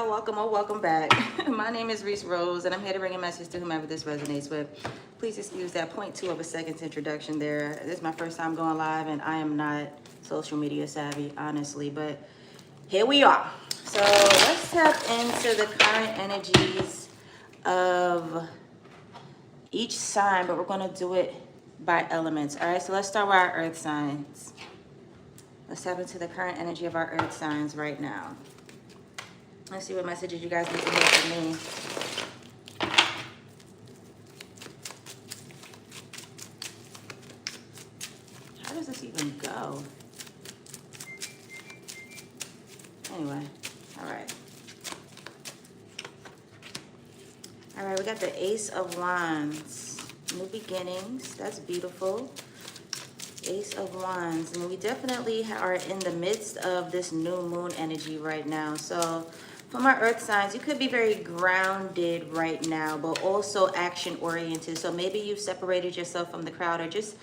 welcome or welcome back. My name is Rees Rose, and I'm here to bring a message to whomever this resonates with. Please excuse that 0.2 of a second's introduction there. This is my first time going live, and I am not social media savvy, honestly, but here we are. So let's tap into the current energies of each sign, but we're going to do it by elements. All right, so let's start with our earth signs. Let's tap into the current energy of our earth signs right now. Let's see what messages you guys need to hear from me. How does this even go? Anyway, all right. All right, we got the Ace of Wands. New beginnings. That's beautiful. Ace of Wands. And we definitely are in the midst of this new moon energy right now. So for my earth signs, you could be very grounded right now, but also action oriented. So maybe you've separated yourself from the crowd, or just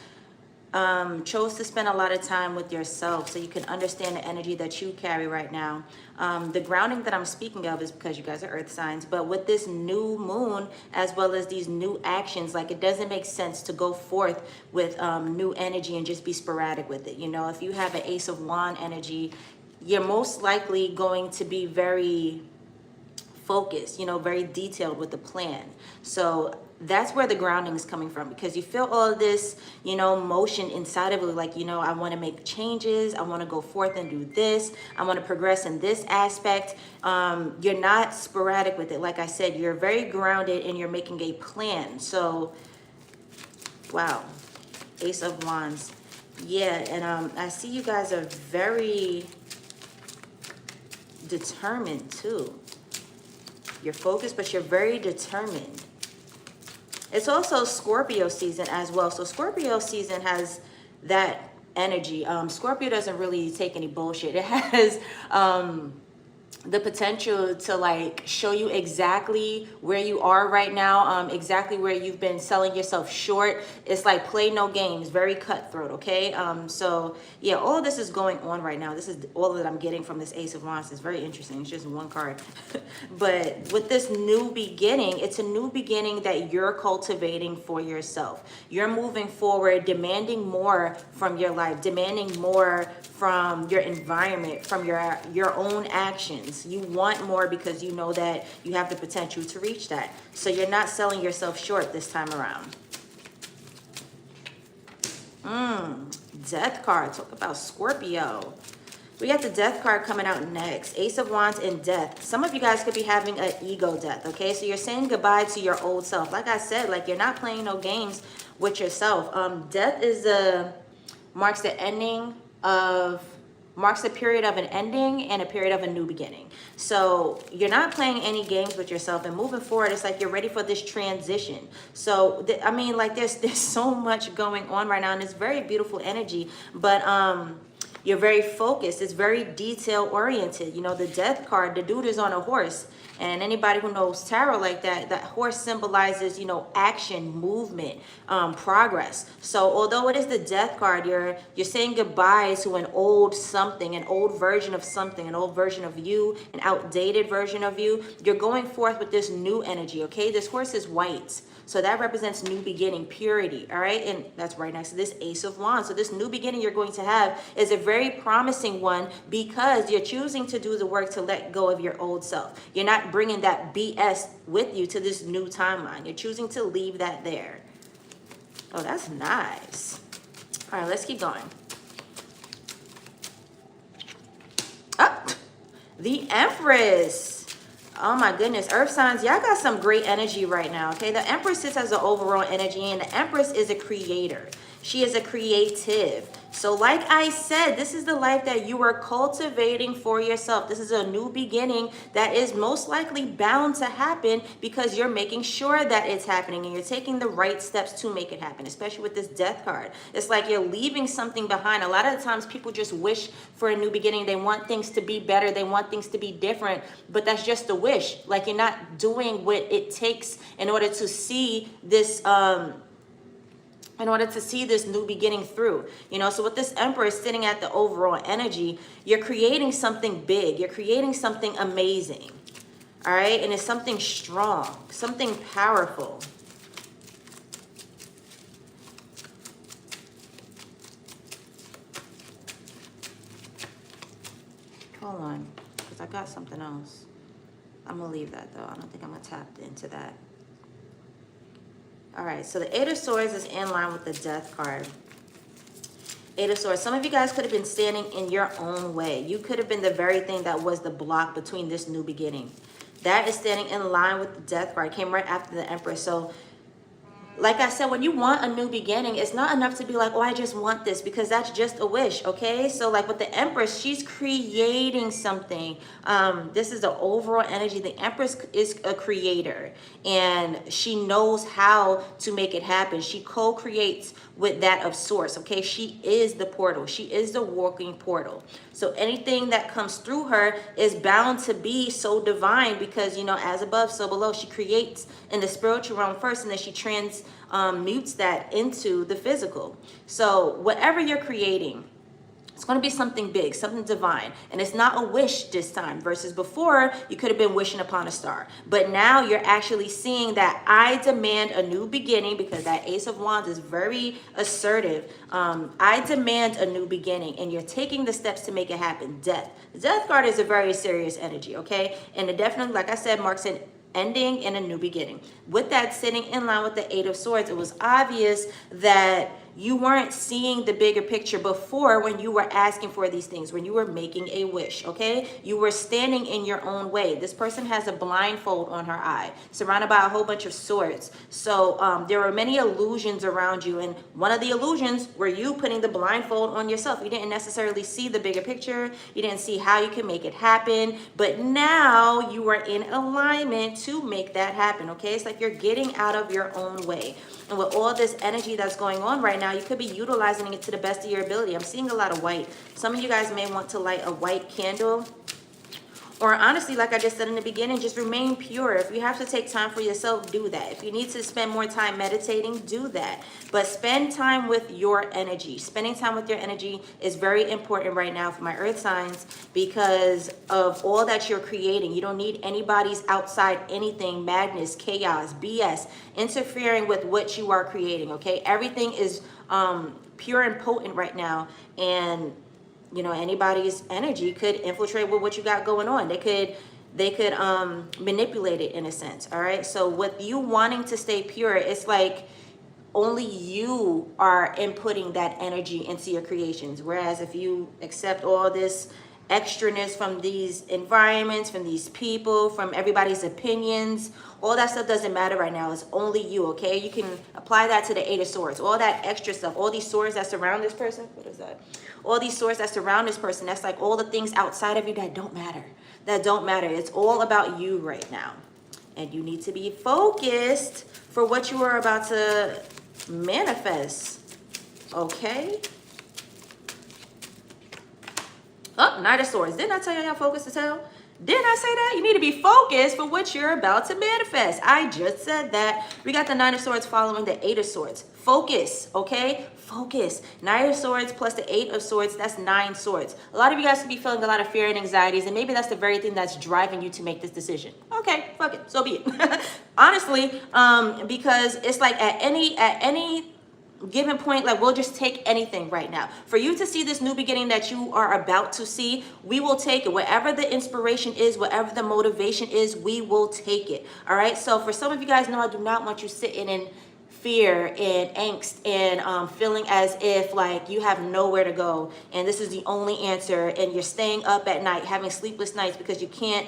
chose to spend a lot of time with yourself so you can understand the energy that you carry right now. The grounding that I'm speaking of is because you guys are earth signs, but with this new moon, as well as these new actions, like, it doesn't make sense to go forth with new energy and just be sporadic with it. You know, if you have an Ace of Wand energy, you're most likely going to be very focused, you know, very detailed with the plan. So that's where the grounding is coming from, because you feel all of this, you know, motion inside of you, like, you know, I want to make changes, I want to go forth and do this, I want to progress in this aspect. You're not sporadic with it. Like I said, you're very grounded and you're making a plan. So wow, Ace of Wands. Yeah, and I see you guys are very determined too. You're focused, but you're very determined. It's also Scorpio season as well. So Scorpio season has that energy. Scorpio doesn't really take any bullshit. It has the potential to, like, show you exactly where you are right now, exactly where you've been selling yourself short. It's like play no games, very cutthroat, okay? So yeah, all of this is going on right now. This is all that I'm getting from this Ace of Wands. It's very interesting. It's just one card. But with this new beginning, it's a new beginning that you're cultivating for yourself. You're moving forward, demanding more from your life, demanding more from your environment, from your own actions. You want more because you know that you have the potential to reach that. So you're not selling yourself short this time around. Death card. Talk about Scorpio. We got the Death card coming out next. Ace of Wands and Death. Some of you guys could be having an ego death, okay? So you're saying goodbye to your old self. Like I said, like, you're not playing no games with yourself. Death is marks the ending of, marks the period of an ending and a period of a new beginning. So you're not playing any games with yourself, and moving forward, it's like you're ready for this transition. So I mean, like, there's so much going on right now, and it's very beautiful energy, but you're very focused. It's very detail oriented. You know, the Death card, the dude is on a horse. And anybody who knows tarot like that, that horse symbolizes, you know, action, movement, progress. So although it is the Death card, you're saying goodbye to an old something, an old version of something, an old version of you, an outdated version of you. You're going forth with this new energy, okay? This horse is white. So that represents new beginning, purity, all right? And that's right next to this Ace of Wands. So this new beginning you're going to have is a very promising one, because you're choosing to do the work to let go of your old self. You're not bringing that BS with you to this new timeline. You're choosing to leave that there. Oh, that's nice. All right, let's keep going. Oh, the Empress. Oh my goodness, earth signs, y'all got some great energy right now, okay? The Empress sits as an overall energy, and the Empress is a creator. She is a creative. So like I said, this is the life that you are cultivating for yourself. This is a new beginning that is most likely bound to happen, because you're making sure that it's happening and you're taking the right steps to make it happen, especially with this Death card. It's like you're leaving something behind. A lot of the times people just wish for a new beginning. They want things to be better. They want things to be different, but that's just a wish. Like, you're not doing what it takes in order to see this new beginning through, you know. So with this Empress sitting at the overall energy, you're creating something big, you're creating something amazing. All right, and it's something strong, something powerful. Hold on, because I got something else. I'm going to leave that, though. I don't think I'm going to tap into that. All right, so the Eight of Swords is in line with the Death card. Eight of Swords. Some of you guys could have been standing in your own way. You could have been the very thing that was the block between this new beginning. That is standing in line with the Death card. It came right after the Empress. So, like I said, when you want a new beginning, it's not enough to be like, oh, I just want this, because that's just a wish, okay? So like with the Empress, she's creating something. This is the overall energy. The Empress is a creator, and she knows how to make it happen. She co-creates with that of Source, okay? She is the portal. She is the walking portal. So anything that comes through her is bound to be so divine, because, you know, as above, so below. She creates in the spiritual realm first, and then she transmutes that into the physical. So whatever you're creating, it's going to be something big, something divine. And it's not a wish this time, versus before you could have been wishing upon a star. But now you're actually seeing that I demand a new beginning, because that Ace of Wands is very assertive. I demand a new beginning, and you're taking the steps to make it happen. Death. The Death card is a very serious energy, okay? And it definitely, like I said, marks an ending and a new beginning. With that sitting in line with the Eight of Swords, it was obvious that you weren't seeing the bigger picture before when you were asking for these things, when you were making a wish, okay? You were standing in your own way. This person has a blindfold on her eye, surrounded by a whole bunch of swords. So there were many illusions around you, and one of the illusions were you putting the blindfold on yourself. You didn't necessarily see the bigger picture. You didn't see how you can make it happen, but now you are in alignment to make that happen, okay? It's like you're getting out of your own way. And with all this energy that's going on right now, you could be utilizing it to the best of your ability. I'm seeing a lot of white. Some of you guys may want to light a white candle. Or honestly, like I just said in the beginning, just remain pure. If you have to take time for yourself, do that. If you need to spend more time meditating, do that. But spend time with your energy. Spending time with your energy is very important right now for my earth signs, because of all that you're creating. You don't need anybody's outside anything, madness, chaos, BS, interfering with what you are creating, okay? Everything is pure and potent right now, and you know, anybody's energy could infiltrate with what you got going on. They could manipulate it in a sense. All right. So with you wanting to stay pure, it's like only you are inputting that energy into your creations. Whereas if you accept all this extraness from these environments, from these people, from everybody's opinions, all that stuff doesn't matter right now. It's only you, okay? You can apply that to the Eight of Swords. All that extra stuff, all these swords that surround this person. What is that? All these swords that surround this person, that's like all the things outside of you that don't matter. That don't matter. It's all about you right now. And you need to be focused for what you are about to manifest, okay? Oh, Knight of Swords. Didn't I tell you how focused as hell? Didn't I say that? You need to be focused for what you're about to manifest. I just said that. We got the Nine of Swords following the Eight of Swords. Focus, okay? Focus. Nine of Swords plus the Eight of Swords, that's 9 swords. A lot of you guys could be feeling a lot of fear and anxieties, and maybe that's the very thing that's driving you to make this decision. Okay, fuck it. So be it. Honestly, because it's like at any given point, like we'll just take anything right now. For you to see this new beginning that you are about to see, we will take it. Whatever the inspiration is, whatever the motivation is, we will take it. All right. So for some of you guys, no, I do not want you sitting in fear and angst and feeling as if like you have nowhere to go and this is the only answer, and you're staying up at night having sleepless nights because you can't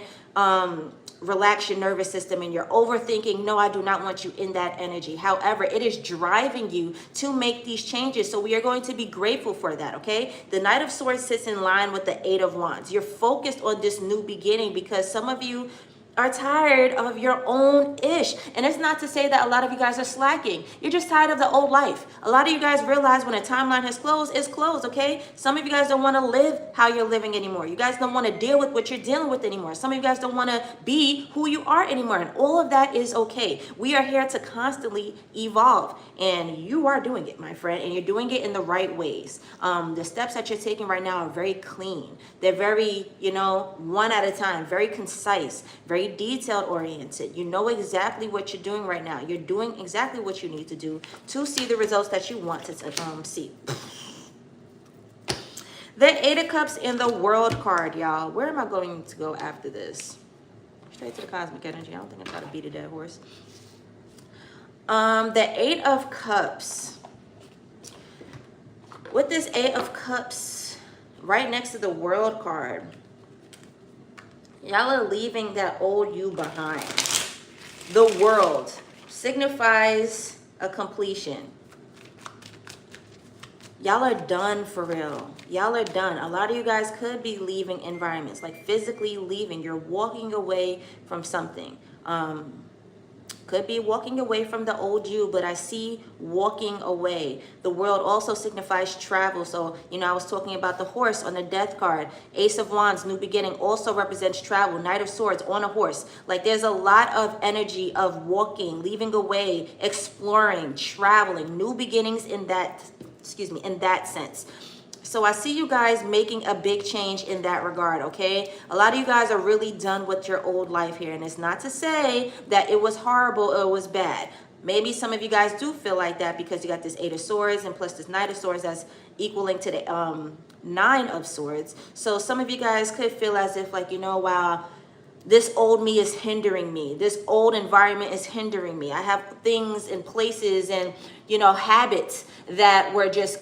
relax your nervous system and you're overthinking. No, I do not want you in that energy. However, it is driving you to make these changes. So we are going to be grateful for that, okay? The Knight of Swords sits in line with the Eight of Wands. You're focused on this new beginning because some of you are tired of your own ish. And it's not to say that a lot of you guys are slacking. You're just tired of the old life. A lot of you guys realize when a timeline has closed, it's closed, okay? Some of you guys don't want to live how you're living anymore. You guys don't want to deal with what you're dealing with anymore. Some of you guys don't want to be who you are anymore. And all of that is okay. We are here to constantly evolve. And you are doing it, my friend. And you're doing it in the right ways. The steps that you're taking right now are very clean. They're very, you know, one at a time, very concise, very very detailed oriented. You know exactly what you're doing right now. You're doing exactly what you need to do to see the results that you want to see. The Eight of Cups in the World card, y'all. Where am I going to go after this? Straight to the cosmic energy. I don't think I try to beat a dead horse. The Eight of Cups. With this Eight of Cups right next to the World card, y'all are leaving that old you behind. The World signifies a completion. Y'all are done for real. Y'all are done. A lot of you guys could be leaving environments, like physically leaving. You're walking away from something. Could be walking away from the old you, but I see walking away. The World also signifies travel. So, you know, I was talking about the horse on the death card. Ace of Wands, new beginning, also represents travel. Knight of Swords on a horse. Like there's a lot of energy of walking, leaving away, exploring, traveling, new beginnings in that, in that sense. So I see you guys making a big change in that regard, okay? A lot of you guys are really done with your old life here. And it's not to say that it was horrible or it was bad. Maybe some of you guys do feel like that because you got this Eight of Swords and plus this Knight of Swords that's equaling to the Nine of Swords. So some of you guys could feel as if like, you know, wow, this old me is hindering me. This old environment is hindering me. I have things and places and, you know, habits that were just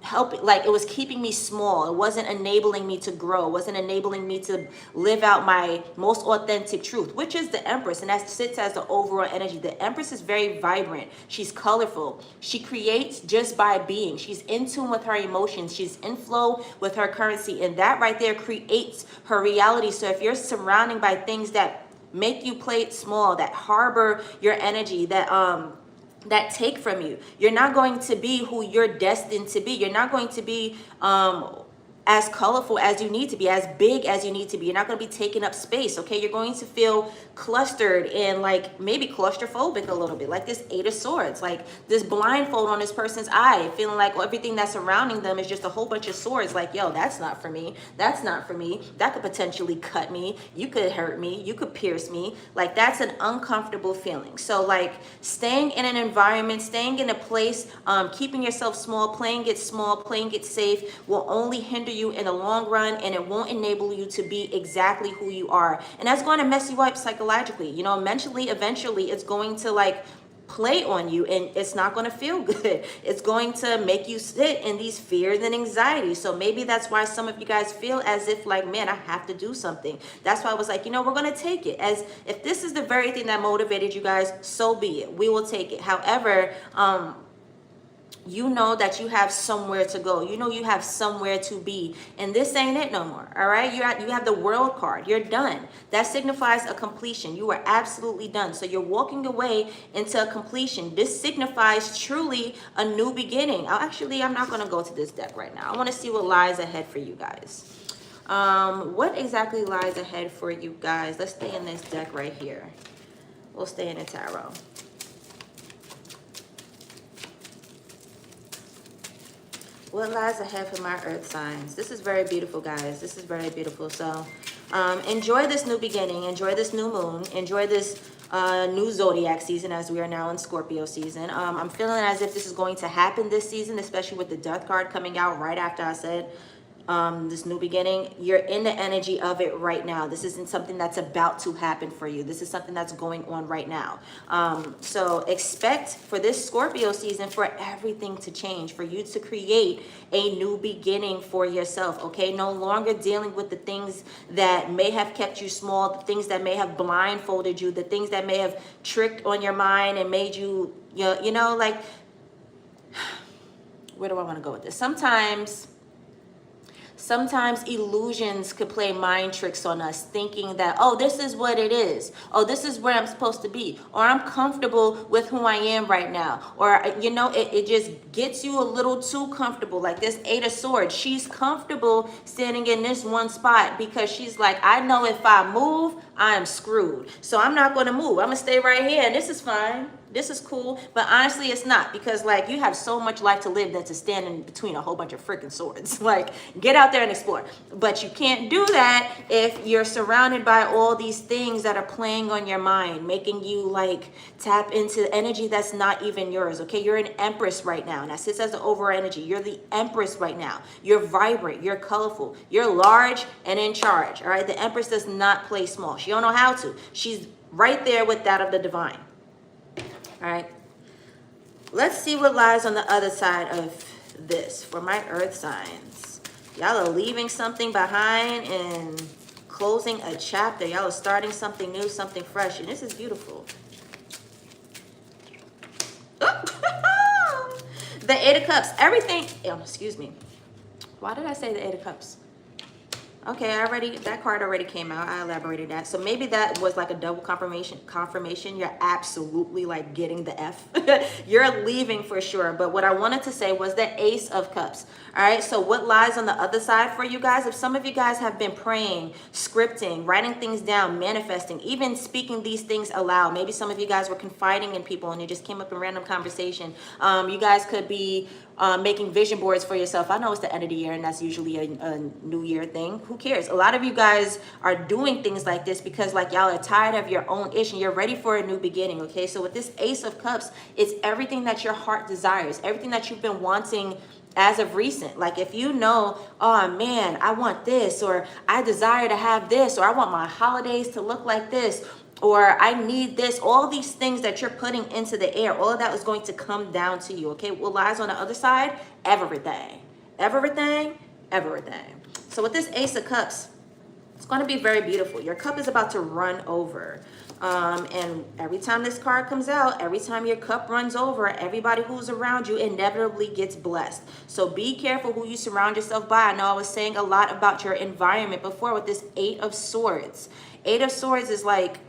helping, like it was keeping me small. It wasn't enabling me to grow. It wasn't enabling me to live out my most authentic truth, which is the Empress, and that sits as the overall energy. The Empress is very vibrant. She's colorful. She creates just by being. She's in tune with her emotions. She's in flow with her currency, and that right there creates her reality. So if you're surrounded by things that make you play it small, that harbor your energy, that take from you, you're not going to be who you're destined to be. You're not going to be as colorful as you need to be, as big as you need to be. You're not going to be taking up space, okay? You're going to feel clustered and like maybe claustrophobic a little bit, like this Eight of Swords, like this blindfold on this person's eye, feeling like everything that's surrounding them is just a whole bunch of swords. Like, yo, that's not for me. That's not for me. That could potentially cut me. You could hurt me. You could pierce me. Like, that's an uncomfortable feeling. So like staying in an environment, staying in a place, keeping yourself small, playing it safe will only hinder you in the long run, and it won't enable you to be exactly who you are. And that's going to mess you up psychologically. You know, mentally, eventually it's going to like play on you, and it's not going to feel good. It's going to make you sit in these fears and anxieties. So maybe that's why some of you guys feel as if like, man, I have to do something. That's why I was like, you know, we're going to take it. As if this is the very thing that motivated you guys, so be it. We will take it. However, you know that you have somewhere to go. You know you have somewhere to be. And this ain't it no more, all right? You have the World card. You're done. That signifies a completion. You are absolutely done. So you're walking away into a completion. This signifies truly a new beginning. I'm not going to go to this deck right now. I want to see what lies ahead for you guys. What exactly lies ahead for you guys? Let's stay in this deck right here. We'll stay in the tarot. What lies ahead for my earth signs? This is very beautiful, guys. This is very beautiful. So enjoy this new beginning. Enjoy this new moon. Enjoy this new zodiac season, as we are now in Scorpio season. I'm feeling as if this is going to happen this season, especially with the death card coming out right after I said this new beginning. You're in the energy of it right now. This isn't something that's about to happen for you. This is something that's going on right now. So expect for this Scorpio season for everything to change, for you to create a new beginning for yourself, okay? No longer dealing with the things that may have kept you small, the things that may have blindfolded you, the things that may have tricked on your mind and made you, you know, like, where do I want to go with this? Sometimes illusions could play mind tricks on us, thinking that, oh, this is what it is. Oh, this is where I'm supposed to be. Or I'm comfortable with who I am right now. Or, you know, it just gets you a little too comfortable. Like this Eight of Swords, she's comfortable standing in this one spot because she's like, I know if I move, I am screwed. So I'm not going to move. I'm going to stay right here and this is fine. this is cool, but honestly it's not, because like you have so much life to live that's standing between a whole bunch of freaking swords. Like, get out there and explore. But you can't do that if you're surrounded by all these things that are playing on your mind, making you like tap into energy that's not even yours. Okay, you're an empress right now, and that sits as the over energy. You're the empress right now. You're vibrant, you're colorful, you're large and in charge. All right, the empress does not play small. She don't know how to. She's right there with that of the divine. All right, let's see what lies on the other side of this for my earth signs. Y'all are leaving something behind and closing a chapter. Y'all are starting something new, something fresh, and this is beautiful. The Eight of Cups, everything, excuse me. Why did I say the Eight of Cups? Okay, that card already came out. I elaborated that. So maybe that was like a double confirmation. You're absolutely like getting the F. You're leaving for sure. But what I wanted to say was the Ace of Cups. All right, so what lies on the other side for you guys? If some of you guys have been praying, scripting, writing things down, manifesting, even speaking these things aloud. Maybe some of you guys were confiding in people and it just came up in random conversation. You guys could be making vision boards for yourself. I know it's the end of the year and that's usually a new year thing. Who cares? A lot of you guys are doing things like this because like y'all are tired of your own ish and you're ready for a new beginning. Okay, so with this Ace of Cups, it's everything that your heart desires, everything that you've been wanting as of recent. Like if you know, oh man, I want this, or I desire to have this, or I want my holidays to look like this, or I need this, all these things that you're putting into the air, all of that is going to come down to you. Okay, what lies on the other side? Everything. So with this Ace of Cups, it's going to be very beautiful. Your cup is about to run over. And every time this card comes out, every time your cup runs over, everybody who's around you inevitably gets blessed. So be careful who you surround yourself by. I know I was saying a lot about your environment before with this Eight of Swords. Eight of Swords is like,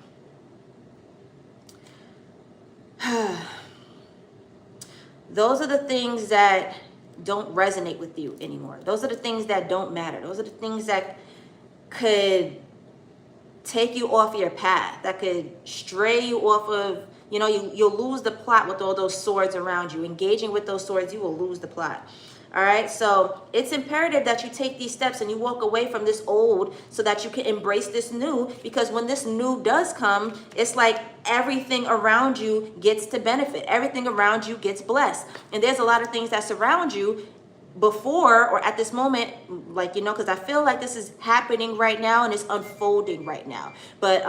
those are the things that don't resonate with you anymore. Those are the things that don't matter. Those are the things that could take you off your path, that could stray you off of, you'll lose the plot with all those swords around you. Engaging with those swords, you will lose the plot. All right, so it's imperative that you take these steps and you walk away from this old so that you can embrace this new, because when this new does come, it's like everything around you gets to benefit. Everything around you gets blessed. And there's a lot of things that surround you before or at this moment, like, because I feel like this is happening right now and it's unfolding right now. But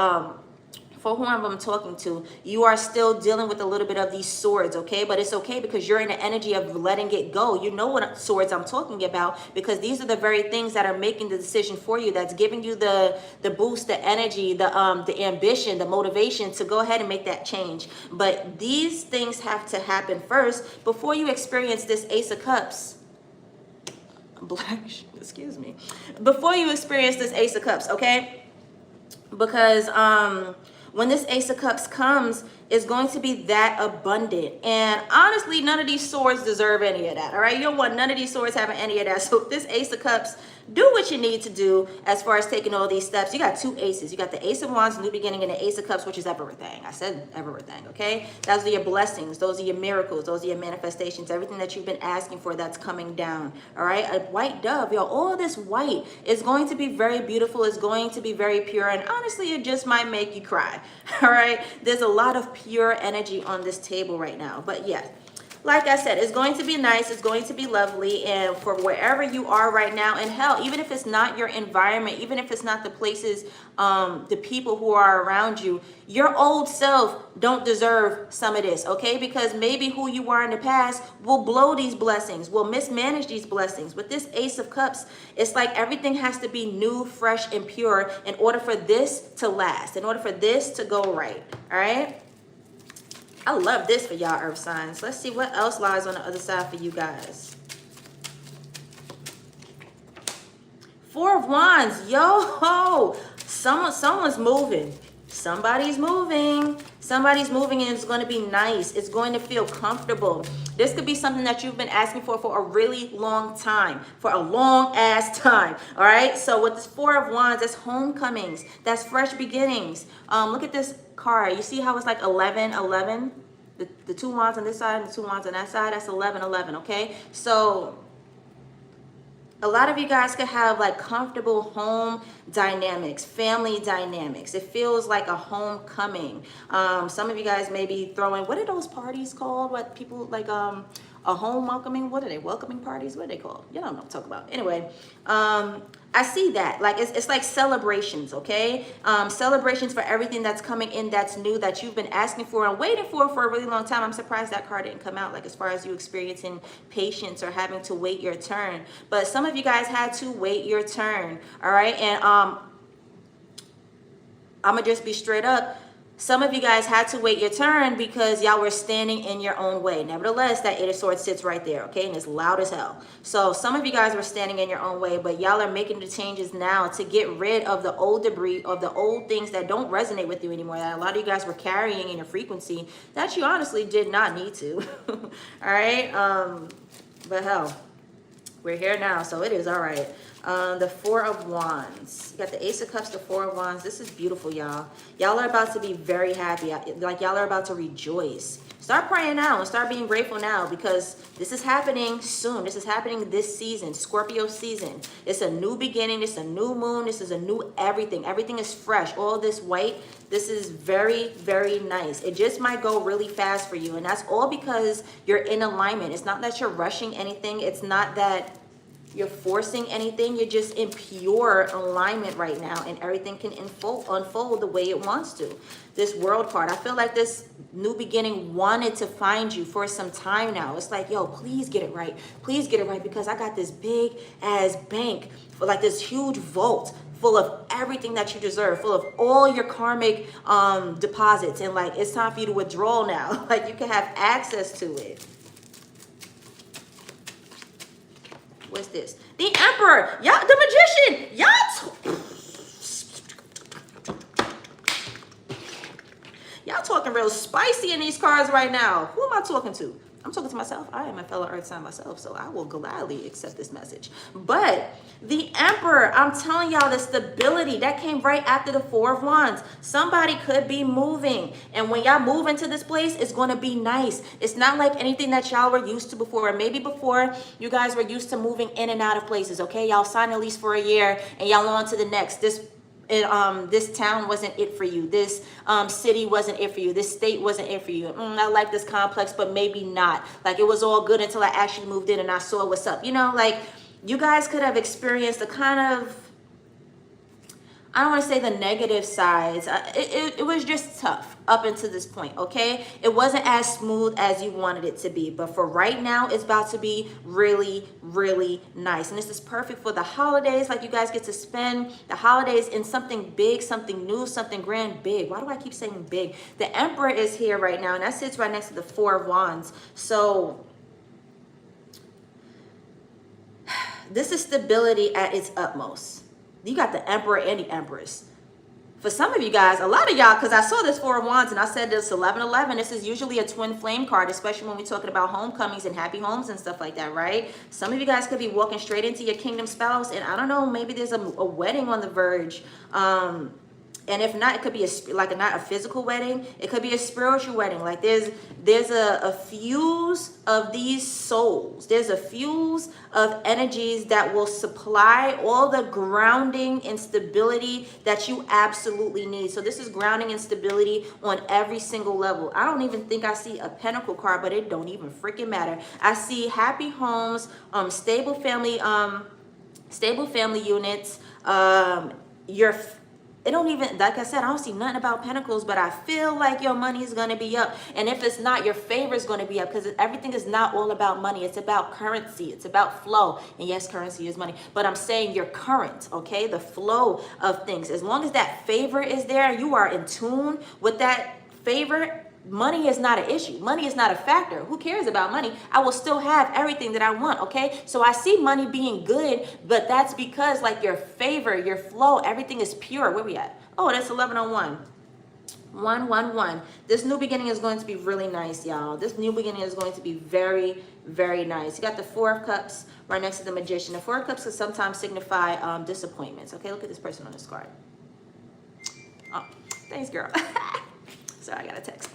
for whom I'm talking to, you are still dealing with a little bit of these swords, okay? But it's okay because you're in the energy of letting it go. You know what swords I'm talking about, because these are the very things that are making the decision for you, that's giving you the boost, the energy, the ambition, the motivation to go ahead and make that change. But these things have to happen first before you experience this Ace of Cups. Excuse me. Before you experience this Ace of Cups, okay? Because when this Ace of Cups comes, it's going to be that abundant. And honestly, none of these swords deserve any of that, all right? You don't want none of these swords having any of that. So this Ace of Cups, do what you need to do as far as taking all these steps. You got two aces. You got the Ace of Wands, new beginning, and the Ace of Cups, which is everything. I said everything, okay? Those are your blessings. Those are your miracles. Those are your manifestations. Everything that you've been asking for that's coming down, all right? A white dove, y'all. All this white is going to be very beautiful. It's going to be very pure. And honestly, it just might make you cry, all right? There's a lot of pure energy on this table right now. But yes, like I said, it's going to be nice. It's going to be lovely. And for wherever you are right now, and hell, even if it's not your environment, even if it's not the places, the people who are around you, your old self don't deserve some of this, okay? Because maybe who you were in the past will blow these blessings, will mismanage these blessings. With this Ace of Cups, it's like everything has to be new, fresh, and pure in order for this to last, in order for this to go right, all right? I love this for y'all earth signs. Let's see what else lies on the other side for you guys. Four of Wands. Yo, someone's moving. Somebody's moving. Somebody's moving, and it's going to be nice. It's going to feel comfortable. This could be something that you've been asking for a really long time, for a long ass time. All right. So with this Four of Wands, that's homecomings. That's fresh beginnings. Look at this card. You see how it's like 11, 11? The two wands on this side and the two wands on that side, that's 11, 11, okay? So a lot of you guys could have like comfortable home dynamics, family dynamics. It feels like a homecoming. Some of you guys may be throwing, what are those parties called? What people like, a home welcoming, what are they? Welcoming parties? What are they called? You don't know what I'm talking about. Anyway, I see that. Like, it's like celebrations, okay? Celebrations for everything that's coming in, that's new, that you've been asking for and waiting for a really long time. I'm surprised that card didn't come out, like as far as you experiencing patience or having to wait your turn. But some of you guys had to wait your turn, all right? And I'm going to just be straight up. Some of you guys had to wait your turn because y'all were standing in your own way. Nevertheless, that Eight of Swords sits right there, okay? And it's loud as hell. So some of you guys were standing in your own way, but y'all are making the changes now to get rid of the old debris, of the old things that don't resonate with you anymore, that a lot of you guys were carrying in your frequency that you honestly did not need to. All right? But hell, we're here now, so it is all right. The Four of Wands. You got the Ace of Cups, the Four of Wands. This is beautiful, y'all. Y'all are about to be very happy. Like, y'all are about to rejoice. Start praying now and start being grateful now, because this is happening soon. This is happening this season, Scorpio season. It's a new beginning. It's a new moon. This is a new everything. Everything is fresh. All this white, this is very, very nice. It just might go really fast for you, and that's all because you're in alignment. It's not that you're rushing anything. It's not that you're forcing anything. You're just in pure alignment right now, and everything can unfold the way it wants to. This World card, I feel like this new beginning wanted to find you for some time now. It's like, yo, please get it right. Please get it right, because I got this big ass bank, for like this huge vault full of everything that you deserve, full of all your karmic deposits, and like, it's time for you to withdraw now. Like, you can have access to it. What's this? The Emperor. Y'all, the Magician. Y'all talking real spicy in these cards right now. Who am I talking to? I'm talking to myself. I am a fellow earth sign myself, so I will gladly accept this message. But the Emperor, I'm telling y'all, the stability that came right after the Four of Wands. Somebody could be moving, and when y'all move into this place, it's going to be nice. It's not like anything that y'all were used to before. And maybe before, you guys were used to moving in and out of places, okay? Y'all signed a lease for a year, and y'all on to the next. This town wasn't it for you. This city wasn't it for you. This state wasn't it for you. I like this complex, but maybe not. Like, it was all good until I actually moved in and I saw what's up. You know, like, you guys could have experienced a kind of, I don't want to say the negative sides. It was just tough up until this point, okay? It wasn't as smooth as you wanted it to be. But for right now, it's about to be really, really nice. And this is perfect for the holidays. Like, you guys get to spend the holidays in something big, something new, something grand, big. Why do I keep saying big? The Emperor is here right now, and that sits right next to the Four of Wands. So this is stability at its utmost. You got the Emperor and the Empress. For some of you guys, a lot of y'all, because I saw this Four of Wands and I said this 1111, this is usually a twin flame card, especially when we're talking about homecomings and happy homes and stuff like that, right? Some of you guys could be walking straight into your kingdom spouse, and I don't know, maybe there's a wedding on the verge. And if not, it could be not a physical wedding. It could be a spiritual wedding. Like, there's a fuse of these souls. There's a fuse of energies that will supply all the grounding and stability that you absolutely need. So this is grounding and stability on every single level. I don't even think I see a pentacle card, but it don't even freaking matter. I see happy homes, stable family units, it don't even, like I said, I don't see nothing about pentacles, but I feel like your money is going to be up. And if it's not, your favor is going to be up, because everything is not all about money. It's about currency. It's about flow. And yes, currency is money, but I'm saying your current, okay? The flow of things. As long as that favor is there, you are in tune with that favor, money is not an issue. Money is not a factor. Who cares about money? I will still have everything that I want, okay? So I see money being good, but that's because, like, your favor, your flow, everything is pure. Where we at? Oh, that's 1101. 111. This new beginning is going to be really nice, y'all. This new beginning is going to be very, very nice. You got the Four of Cups right next to the Magician. The Four of Cups can sometimes signify disappointments, okay? Look at this person on this card. Oh, thanks, girl. Sorry, I got a text.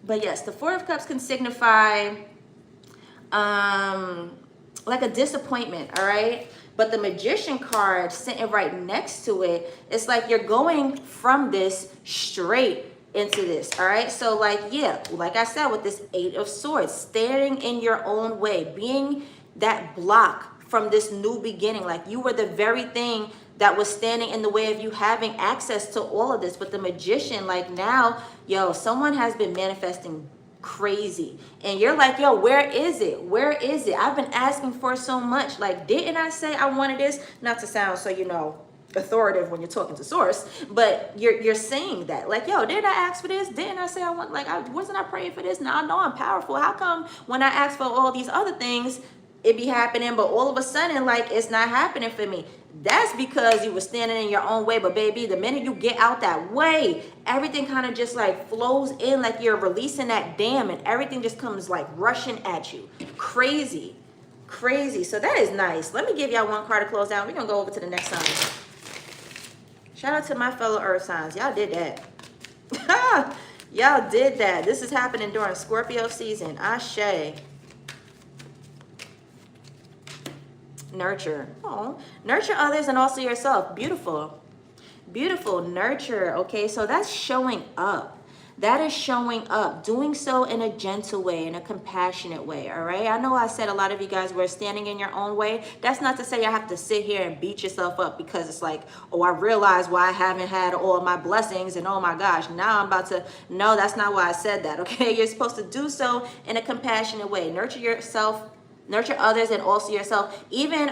But yes, the Four of Cups can signify like a disappointment, all right? But the Magician card sitting right next to it, it's like you're going from this straight into this, all right? So like, yeah, like I said, with this Eight of Swords, standing in your own way, being that block from this new beginning. Like you were the very thing that was standing in the way of you having access to all of this. But the Magician, like now, yo, someone has been manifesting crazy, and you're like, yo, where is it? Where is it? I've been asking for so much. Like, didn't I say I wanted this? Not to sound so, you know, authoritative when you're talking to source, but you're saying that, like, yo, didn't I ask for this? Didn't I say I want, like, wasn't I praying for this? Now I know I'm powerful. How come when I ask for all these other things it be happening, but all of a sudden, like, it's not happening for me? That's because you were standing in your own way. But baby, the minute you get out that way, everything kind of just like flows in, like you're releasing that dam, and everything just comes like rushing at you. Crazy, crazy. So that is nice. Let me give y'all one card to close down. We're gonna go over to the next sign. Shout out to my fellow earth signs. Y'all did that. Y'all did that. This is happening during Scorpio season. Ashe. Nurture. Oh, nurture others and also yourself. Beautiful. Beautiful. Nurture. Okay, so that's showing up. That is showing up, doing so in a gentle way, in a compassionate way. All right, I know I said a lot of you guys were standing in your own way. That's not to say you have to sit here and beat yourself up because it's like, oh, I realize why I haven't had all of my blessings, and oh my gosh, now I'm about to. No, that's not why I said that. Okay, you're supposed to do so in a compassionate way. Nurture yourself, nurture others, and also yourself. Even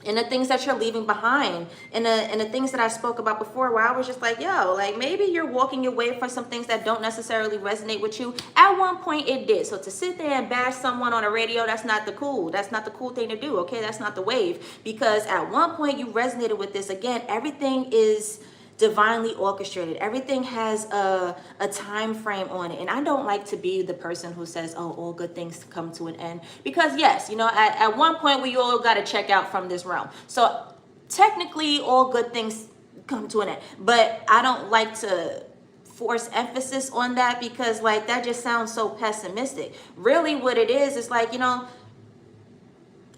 in the things that you're leaving behind, and the things that I spoke about before, where I was just like, yo, like maybe you're walking away from some things that don't necessarily resonate with you. At one point it did. So to sit there and bash someone on a radio, that's not the cool thing to do. Okay, that's not the wave, because at one point you resonated with this. Again, everything is divinely orchestrated. Everything has a time frame on it. And I don't like to be the person who says, oh, all good things come to an end. Because yes, you know, at one point we all got to check out from this realm. So technically all good things come to an end. But I don't like to force emphasis on that, because like that just sounds so pessimistic. Really what it is like, you know,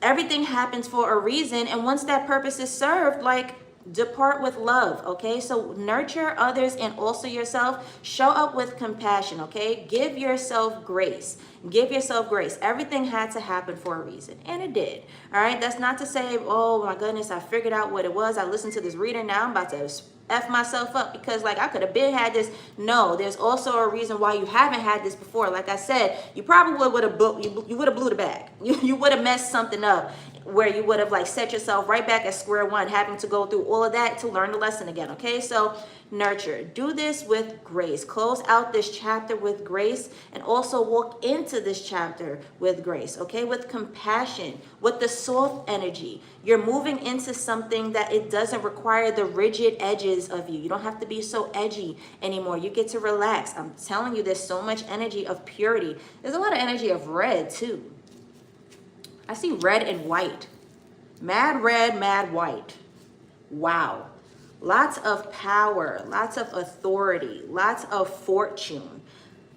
everything happens for a reason. And once that purpose is served, like, depart with love. Okay, so nurture others and also yourself. Show up with compassion. Okay, give yourself grace. Give yourself grace. Everything had to happen for a reason, and it did. All right, that's not to say, oh my goodness, I figured out what it was. I listened to this reading, now I'm about to F myself up because like I could have been had this. No, there's also a reason why you haven't had this before. Like I said, you probably would have blew the bag. You would have messed something up where you would have like set yourself right back at square one, having to go through all of that to learn the lesson again. Okay, so nurture. Do this with grace. Close out this chapter with grace, and also walk into this chapter with grace. Okay, with compassion, with the soft energy. You're moving into something that it doesn't require the rigid edges of you. You don't have to be so edgy anymore. You get to relax. I'm telling you, there's so much energy of purity. There's a lot of energy of red too. I see red and white. Mad red, mad white. Wow. Lots of power, lots of authority, lots of fortune.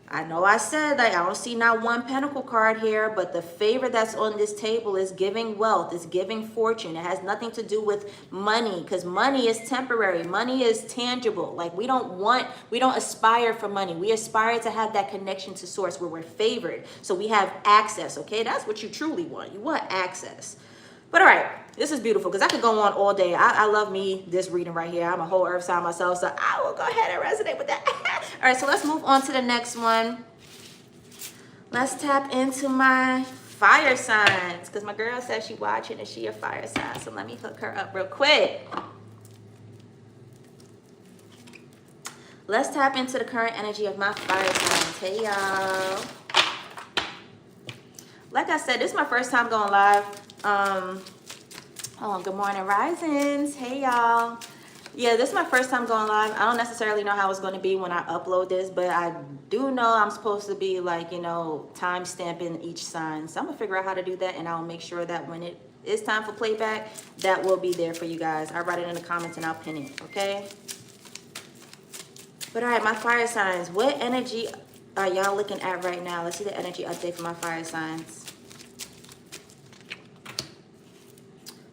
I know I said that I don't see not one pentacle card here, but the favor that's on this table is giving wealth, is giving fortune. It has nothing to do with money, because money is temporary. Money is tangible. Like we don't aspire for money. We aspire to have that connection to source where we're favored. So we have access, okay? That's what you truly want. You want access. But all right, this is beautiful because I could go on all day. I love me this reading right here. I'm a whole earth sign myself, so I will go ahead and resonate with that. All right, so let's move on to the next one. Let's tap into my fire signs, because my girl says she watching and she a fire sign. So let me hook her up real quick. Let's tap into the current energy of my fire signs. Hey, y'all. Like I said, this is my first time going live. Good morning, risings. Hey, y'all. Yeah, this is my first time going live. I don't necessarily know how it's going to be when I upload this, but I do know I'm supposed to be like, you know, time stamping each sign. So I'm going to figure out how to do that, and I'll make sure that when it is time for playback, that will be there for you guys. I'll write it in the comments and I'll pin it, okay? But all right, my fire signs. What energy are y'all looking at right now? Let's see the energy update for my fire signs.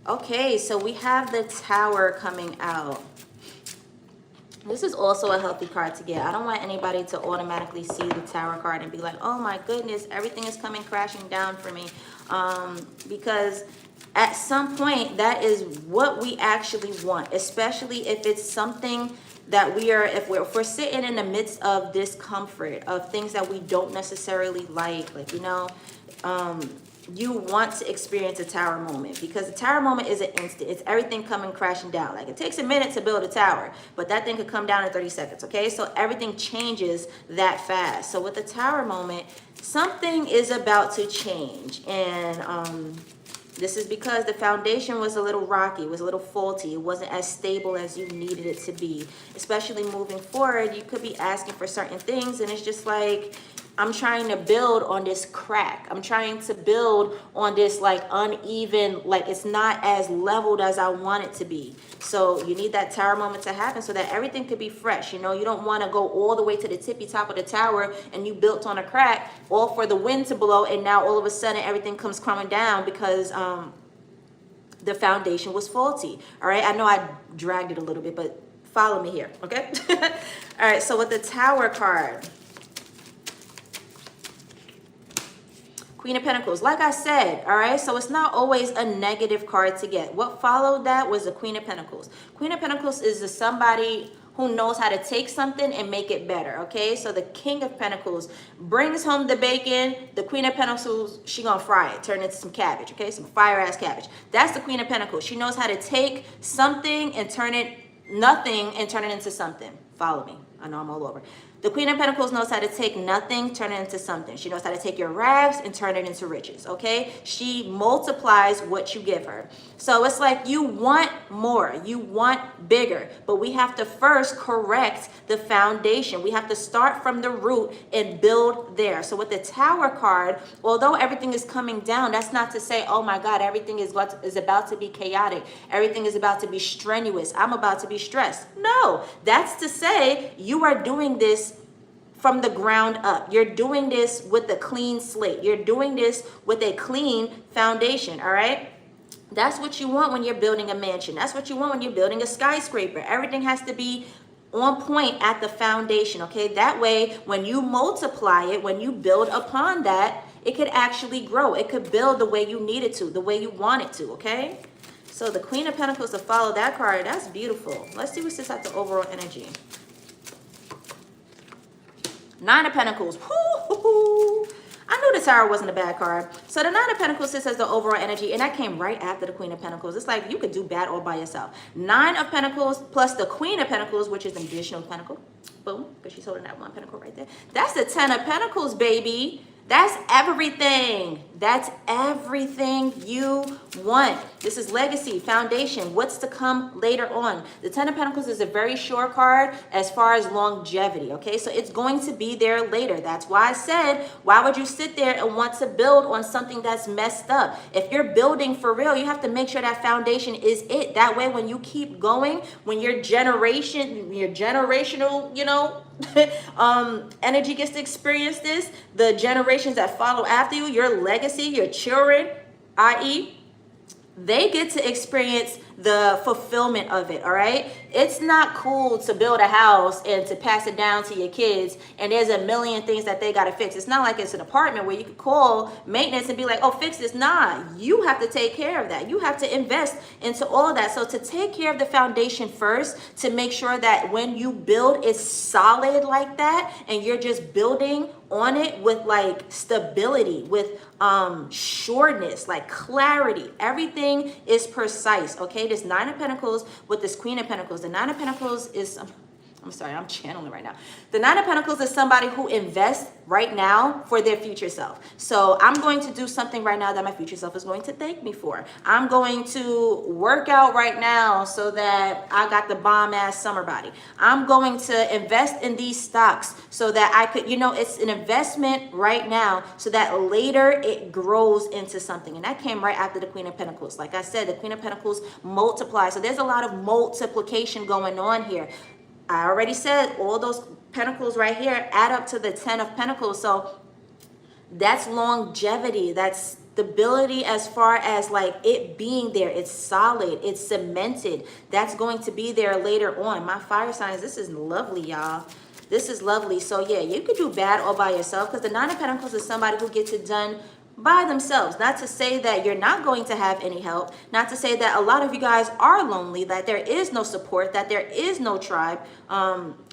Okay, so we have the Tower coming out. This is also a healthy card to get. I don't want anybody to automatically see the Tower card and be like, oh my goodness, everything is coming crashing down for me. Because at some point, that is what we actually want, especially if it's something that if we're sitting in the midst of discomfort, of things that we don't necessarily like, you want to experience a Tower moment, because the Tower moment is an instant. It's everything coming crashing down. Like, it takes a minute to build a tower, but that thing could come down in 30 seconds, okay? So everything changes that fast. So with the Tower moment, something is about to change. And this is because the foundation was a little rocky, it was a little faulty. It wasn't as stable as you needed it to be. Especially moving forward, you could be asking for certain things, and it's just like, I'm trying to build on this crack. I'm trying to build on this like uneven, like it's not as leveled as I want it to be. So you need that Tower moment to happen so that everything could be fresh. You know, you don't want to go all the way to the tippy top of the tower and you built on a crack, all for the wind to blow, and now all of a sudden everything comes crumbling down because the foundation was faulty. All right, I know I dragged it a little bit, but follow me here, okay? All right, so with the Tower card, Queen of Pentacles, like I said, all right, so it's not always a negative card to get. What followed that was the Queen of Pentacles. Queen of Pentacles is somebody who knows how to take something and make it better, okay? So the King of Pentacles brings home the bacon. The Queen of Pentacles, she gonna fry it, turn it into some cabbage, okay? Some fire-ass cabbage. That's the Queen of Pentacles. She knows how to take something and turn it, nothing, and turn it into something. Follow me. I know I'm all over. The Queen of Pentacles knows how to take nothing, turn it into something. She knows how to take your rags and turn it into riches, okay? She multiplies what you give her. So it's like you want more, you want bigger, but we have to first correct the foundation. We have to start from the root and build there. So with the Tower card, although everything is coming down, that's not to say, oh my God, everything is about to be chaotic. Everything is about to be strenuous. I'm about to be stressed. No, that's to say you are doing this from the ground up. You're doing this with a clean slate. You're doing this with a clean foundation, all right? That's what you want when you're building a mansion. That's what you want when you're building a skyscraper. Everything has to be on point at the foundation, okay? That way, when you multiply it, when you build upon that, it could actually grow. It could build the way you need it to, the way you want it to, okay? So the Queen of Pentacles, to follow that card, that's beautiful. Let's see what sits at the overall energy. Nine of Pentacles. Woo-hoo-hoo. I knew the Tower wasn't a bad card. So the Nine of Pentacles sits as the overall energy, and that came right after the Queen of Pentacles. It's like you could do bad all by yourself. Nine of Pentacles plus the Queen of Pentacles, which is an additional pentacle. Boom, because she's holding that one pentacle right there. That's the Ten of Pentacles, baby. That's everything. That's everything you want. This is legacy, foundation, what's to come later on. The Ten of Pentacles is a very short card as far as longevity, okay? So it's going to be there later. That's why I said, why would you sit there and want to build on something that's messed up? If you're building for real, you have to make sure that foundation is it. That way, when you keep going, when your generational, you know, energy gets to experience this, the generations that follow after you, your legacy, your children, i.e., they get to experience the fulfillment of it, all right? It's not cool to build a house and to pass it down to your kids and there's a million things that they got to fix. It's not like it's an apartment where you could call maintenance and be like, oh, fix this. Nah, you have to take care of that. You have to invest into all of that. So to take care of the foundation first, to make sure that when you build, it's solid like that and you're just building on it with like stability, with sureness, like clarity. Everything is precise, okay? This Nine of Pentacles with this Queen of Pentacles. The Nine of Pentacles is, I'm sorry, I'm channeling right now. The Nine of Pentacles is somebody who invests right now for their future self. So I'm going to do something right now that my future self is going to thank me for. I'm going to work out right now so that I got the bomb ass summer body. I'm going to invest in these stocks so that I could, you know, it's an investment right now so that later it grows into something. And that came right after the Queen of Pentacles. Like I said, the Queen of Pentacles multiplies. So there's a lot of multiplication going on here. I already said all those pentacles right here add up to the 10 of pentacles. So that's longevity, that's stability, as far as like it being there. It's solid, it's cemented. That's going to be there later on. My fire signs, this is lovely, y'all. This is lovely. So yeah, you could do bad all by yourself, because the Nine of Pentacles is somebody who gets it done by themselves. Not to say that you're not going to have any help, not to say that a lot of you guys are lonely, that there is no support, that there is no tribe,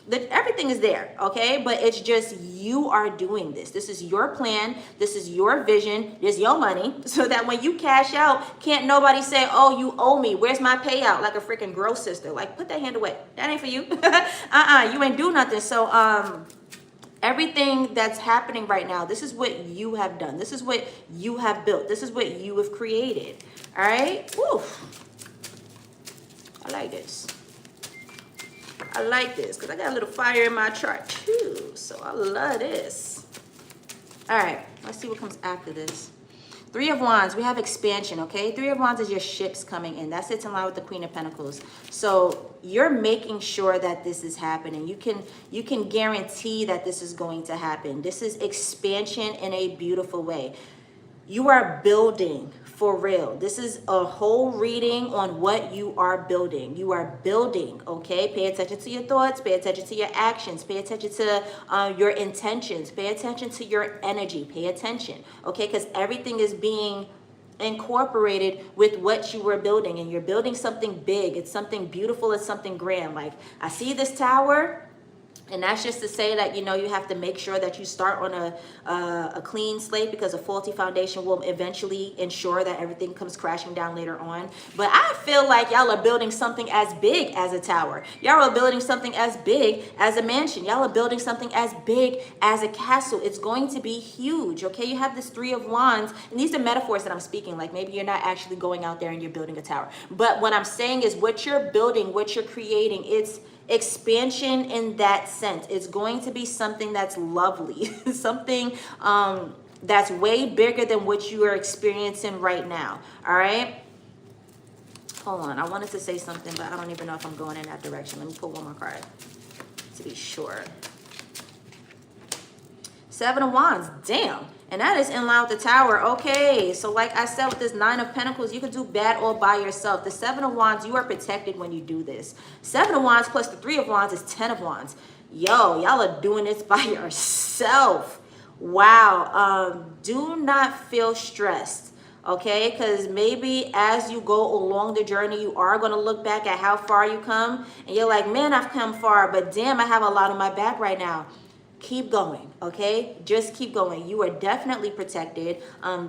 that everything is there, okay? But it's just you are doing this. This is your plan. This is your vision. This is your money. So that when you cash out, can't nobody say, oh, you owe me. Where's my payout? Like a freaking girl sister. Like, put that hand away. That ain't for you. You ain't do nothing. So, everything that's happening right now, this is what you have done. This is what you have built. This is what you have created. All right? Woo. I like this. I like this because I got a little fire in my chart too. So I love this. All right, let's see what comes after this. Three of Wands, we have expansion, okay? Three of Wands is your ships coming in. That sits in line with the Queen of Pentacles. So you're making sure that this is happening. You can guarantee that this is going to happen. This is expansion in a beautiful way. You are building for real. This is a whole reading on what you are building. You are building, okay? Pay attention to your thoughts. Pay attention to your actions. Pay attention to your intentions. Pay attention to your energy. Pay attention, okay? Because everything is being incorporated with what you were building. And you're building something big. It's something beautiful. It's something grand. Like, I see this tower. And that's just to say that, you know, you have to make sure that you start on a clean slate, because a faulty foundation will eventually ensure that everything comes crashing down later on. But I feel like y'all are building something as big as a tower. Y'all are building something as big as a mansion. Y'all are building something as big as a castle. It's going to be huge, okay? You have this Three of Wands, and these are metaphors that I'm speaking. Like, maybe you're not actually going out there and you're building a tower. But what I'm saying is what you're building, what you're creating, it's expansion in that sense. It's going to be something that's lovely, something that's way bigger than what you are experiencing right now. All right, hold on, I wanted to say something, but I don't even know if I'm going in that direction. Let me pull one more card to be sure. Seven of Wands, damn. And that is in line with the Tower. Okay, so like I said, with this Nine of Pentacles, you can do bad all by yourself. The Seven of Wands, you are protected when you do this. Seven of Wands plus the Three of Wands is 10 of Wands. Yo, y'all are doing this by yourself. Wow. Do not feel stressed, okay? Because maybe as you go along the journey, you are going to look back at how far you come. And you're like, man, I've come far, but damn, I have a lot on my back right now. Keep going, okay? Just keep going. You are definitely protected.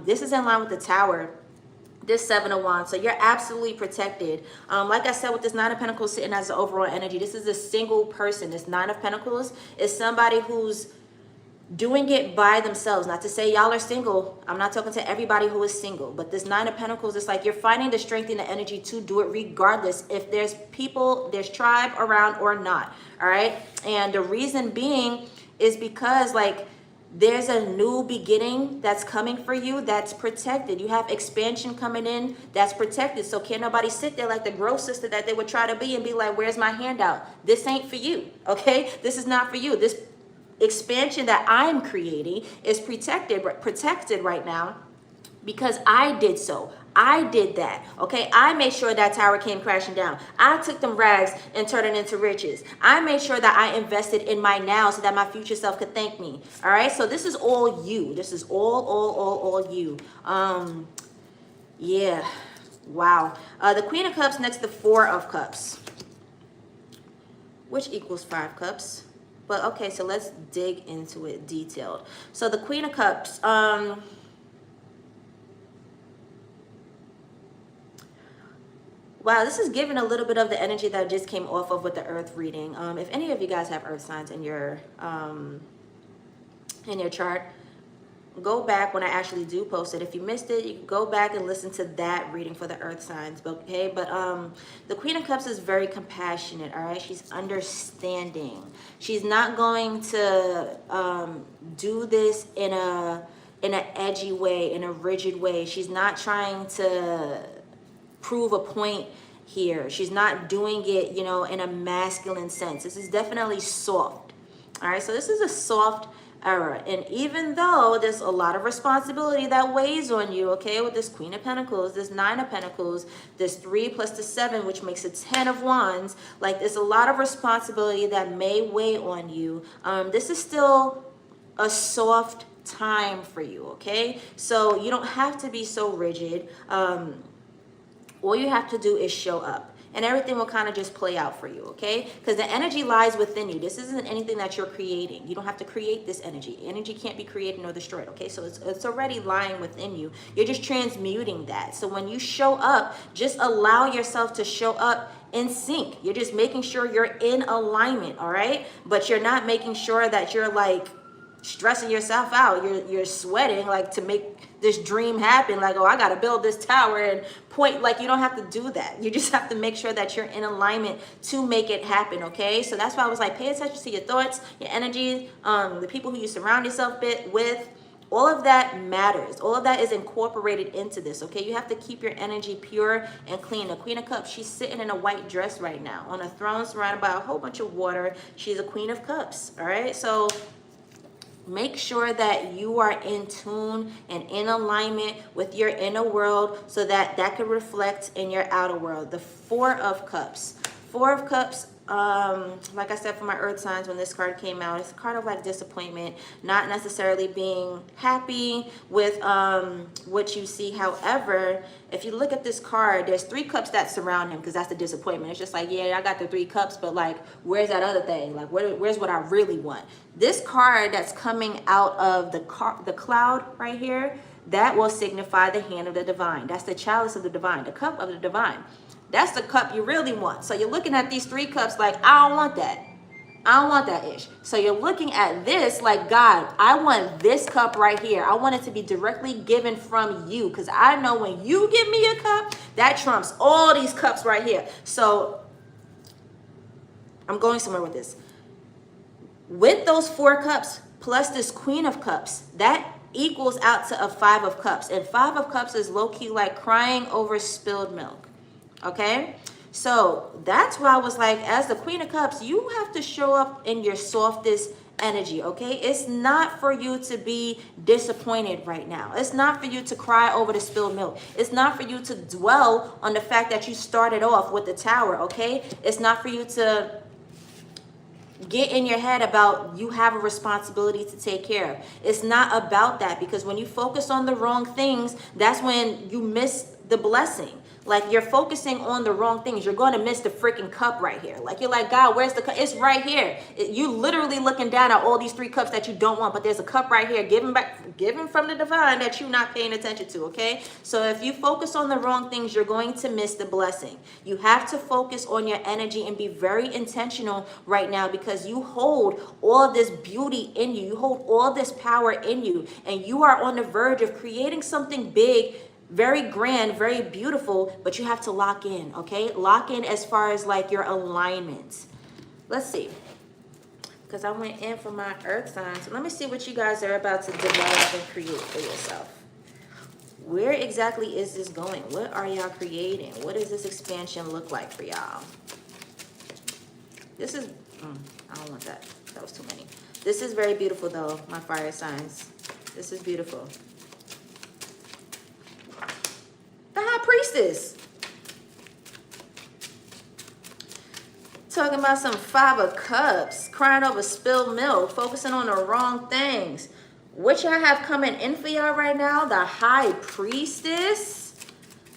This is in line with the Tower, this Seven of Wands. So you're absolutely protected. Like I said, with this Nine of Pentacles sitting as the overall energy, this is a single person. This Nine of Pentacles is somebody who's doing it by themselves. Not to say y'all are single. I'm not talking to everybody who is single. But this Nine of Pentacles, it's like you're finding the strength and the energy to do it regardless if there's people, there's tribe around or not. All right? And the reason being is because, like, there's a new beginning that's coming for you that's protected. You have expansion coming in that's protected. So can't nobody sit there like the girl sister that they would try to be and be like, where's my handout? This ain't for you, okay? This is not for you. This expansion that I'm creating is protected right now because I did so. I did that, okay? I made sure that tower came crashing down. I took them rags and turned it into riches. I made sure that I invested in my now so that my future self could thank me, all right? So this is all you. This is all you. Yeah, wow. The Queen of Cups next to Four of Cups, which equals 5 cups. But okay, so let's dig into it detailed. So the Queen of Cups, wow, this is giving a little bit of the energy that just came off of with the Earth reading. If any of you guys have Earth signs in your chart, go back when I actually do post it. If you missed it, you can go back and listen to that reading for the Earth signs. Okay, but the Queen of Cups is very compassionate. All right, she's understanding. She's not going to do this in an edgy way, in a rigid way. She's not trying to prove a point here. She's not doing it, you know, in a masculine sense. This is definitely soft. All right, so this is a soft era. And even though there's a lot of responsibility that weighs on you, okay, with this Queen of Pentacles, this Nine of Pentacles, this 3 plus the 7, which makes it 10 of Wands, like there's a lot of responsibility that may weigh on you. This is still a soft time for you, okay? So you don't have to be so rigid. All you have to do is show up. And everything will kind of just play out for you, okay? Because the energy lies within you. This isn't anything that you're creating. You don't have to create this energy. Energy can't be created nor destroyed, okay? So it's already lying within you. You're just transmuting that. So when you show up, just allow yourself to show up in sync. You're just making sure you're in alignment, all right? But you're not making sure that you're like stressing yourself out. You're sweating like to make this dream happen, like, oh, I gotta build this tower and point. Like, you don't have to do that. You just have to make sure that you're in alignment to make it happen, okay? So that's why I was like, pay attention to your thoughts, your energy, the people who you surround yourself with. All of that matters. All of that is incorporated into this, okay? You have to keep your energy pure and clean. The Queen of Cups, she's sitting in a white dress right now on a throne surrounded by a whole bunch of water. She's a Queen of Cups, all right? So make sure that you are in tune and in alignment with your inner world so that that could reflect in your outer world. The Four of Cups. Four of Cups, like I said, for my earth signs, when this card came out, it's a card of like disappointment, not necessarily being happy with what you see. However, if you look at this card, there's 3 cups that surround him, because that's the disappointment. It's just like, yeah, I got the 3 cups, but like, where's that other thing? Like, where's what I really want? This card that's coming out of the cloud right here, that will signify the hand of the divine. That's the chalice of the divine, the cup of the divine. That's the cup you really want. So you're looking at these 3 cups like, I don't want that. I don't want that ish. So you're looking at this like, God, I want this cup right here. I want it to be directly given from you, because I know when you give me a cup, that trumps all these cups right here. So I'm going somewhere with this. With those 4 cups plus this Queen of Cups, that equals out to a 5 of Cups. And 5 of Cups is low-key like crying over spilled milk. Okay? So that's why I was like, as the Queen of Cups, you have to show up in your softest energy, okay? It's not for you to be disappointed right now. It's not for you to cry over the spilled milk. It's not for you to dwell on the fact that you started off with the tower, okay? It's not for you to get in your head about you have a responsibility to take care of. It's not about that, because when you focus on the wrong things, that's when you miss the blessing. Like, you're focusing on the wrong things. You're going to miss the freaking cup right here. Like, you're like, God, where's the cup? It's right here. You literally looking down at all these 3 cups that you don't want, but there's a cup right here given from the divine that you're not paying attention to, okay? So if you focus on the wrong things, you're going to miss the blessing. You have to focus on your energy and be very intentional right now, because you hold all of this beauty in you. You hold all this power in you, and you are on the verge of creating something big, very grand, very beautiful, but you have to lock in, okay? Lock in as far as like your alignment. Let's see, because I went in for my earth signs. So let me see what you guys are about to develop and create for yourself. Where exactly is this going? What are y'all creating? What does this expansion look like for y'all? This is, I don't want that. That was too many. This is very beautiful though, my fire signs. This is beautiful. The High Priestess. Talking about some 5 of Cups, crying over spilled milk, focusing on the wrong things. What y'all have coming in for y'all right now? The High Priestess.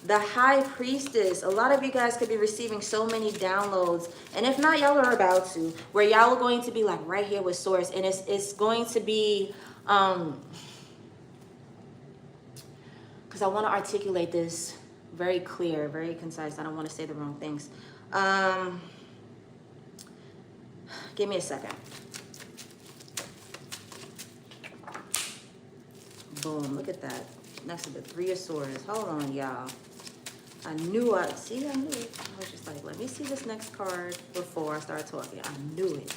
The High Priestess. A lot of you guys could be receiving so many downloads. And if not, y'all are about to. Where y'all are going to be like right here with Source. And it's going to be... because I want to articulate this very clear, very concise. I don't want to say the wrong things. Give me a second. Boom, look at that. Next to the 3 of Swords. Hold on, y'all. I knew it. I knew it. I was just like, let me see this next card before I start talking. I knew it.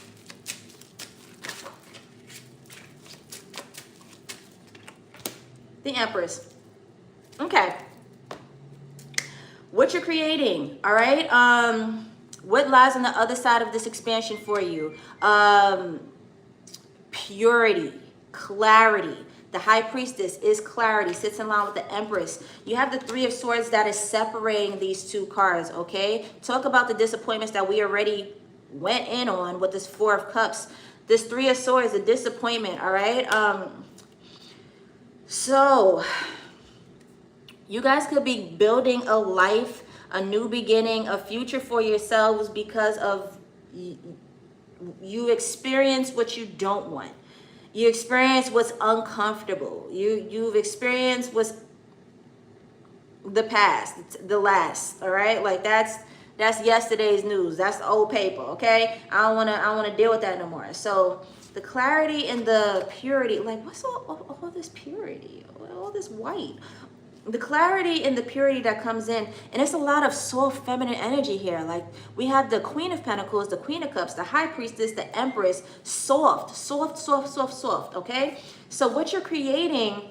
The Empress. Okay. what you're creating, all right? What lies on the other side of this expansion for you? Purity, clarity. The high priestess is clarity, sits in line with the empress. You have the three of swords that is separating these two cards, okay? Talk about the disappointments that we already went in on with this four of cups. This three of swords, the disappointment, all right? So you guys could be building a life, a new beginning, a future for yourselves because of you experience what you don't want. You experience what's uncomfortable. You've experienced what's the past, the last, all right? Like that's yesterday's news. That's the old paper, okay? I don't wanna deal with that no more. So the clarity and the purity, like what's all this purity? All this white? The clarity and the purity that comes in, and it's a lot of soft feminine energy here. Like we have the Queen of Pentacles, the Queen of Cups, the High Priestess, the Empress. Soft, okay? So what you're creating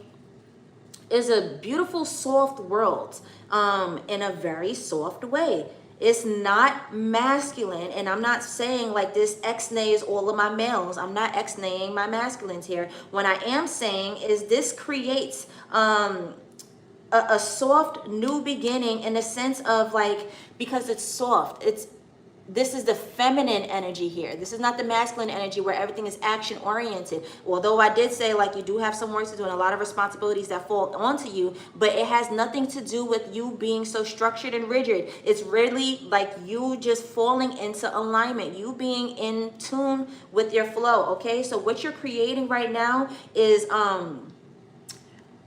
is a beautiful soft world in a very soft way. It's not masculine, and I'm not saying like this X-nays all of my males. I'm not X-naying my masculines here. What I am saying is this creates a soft new beginning in the sense of like, because it's soft, this is the feminine energy here. This is not the masculine energy where everything is action oriented. Although I did say like you do have some work to do and a lot of responsibilities that fall onto you, but it has nothing to do with you being so structured and rigid. It's really like you just falling into alignment, you being in tune with your flow, okay? So what you're creating right now is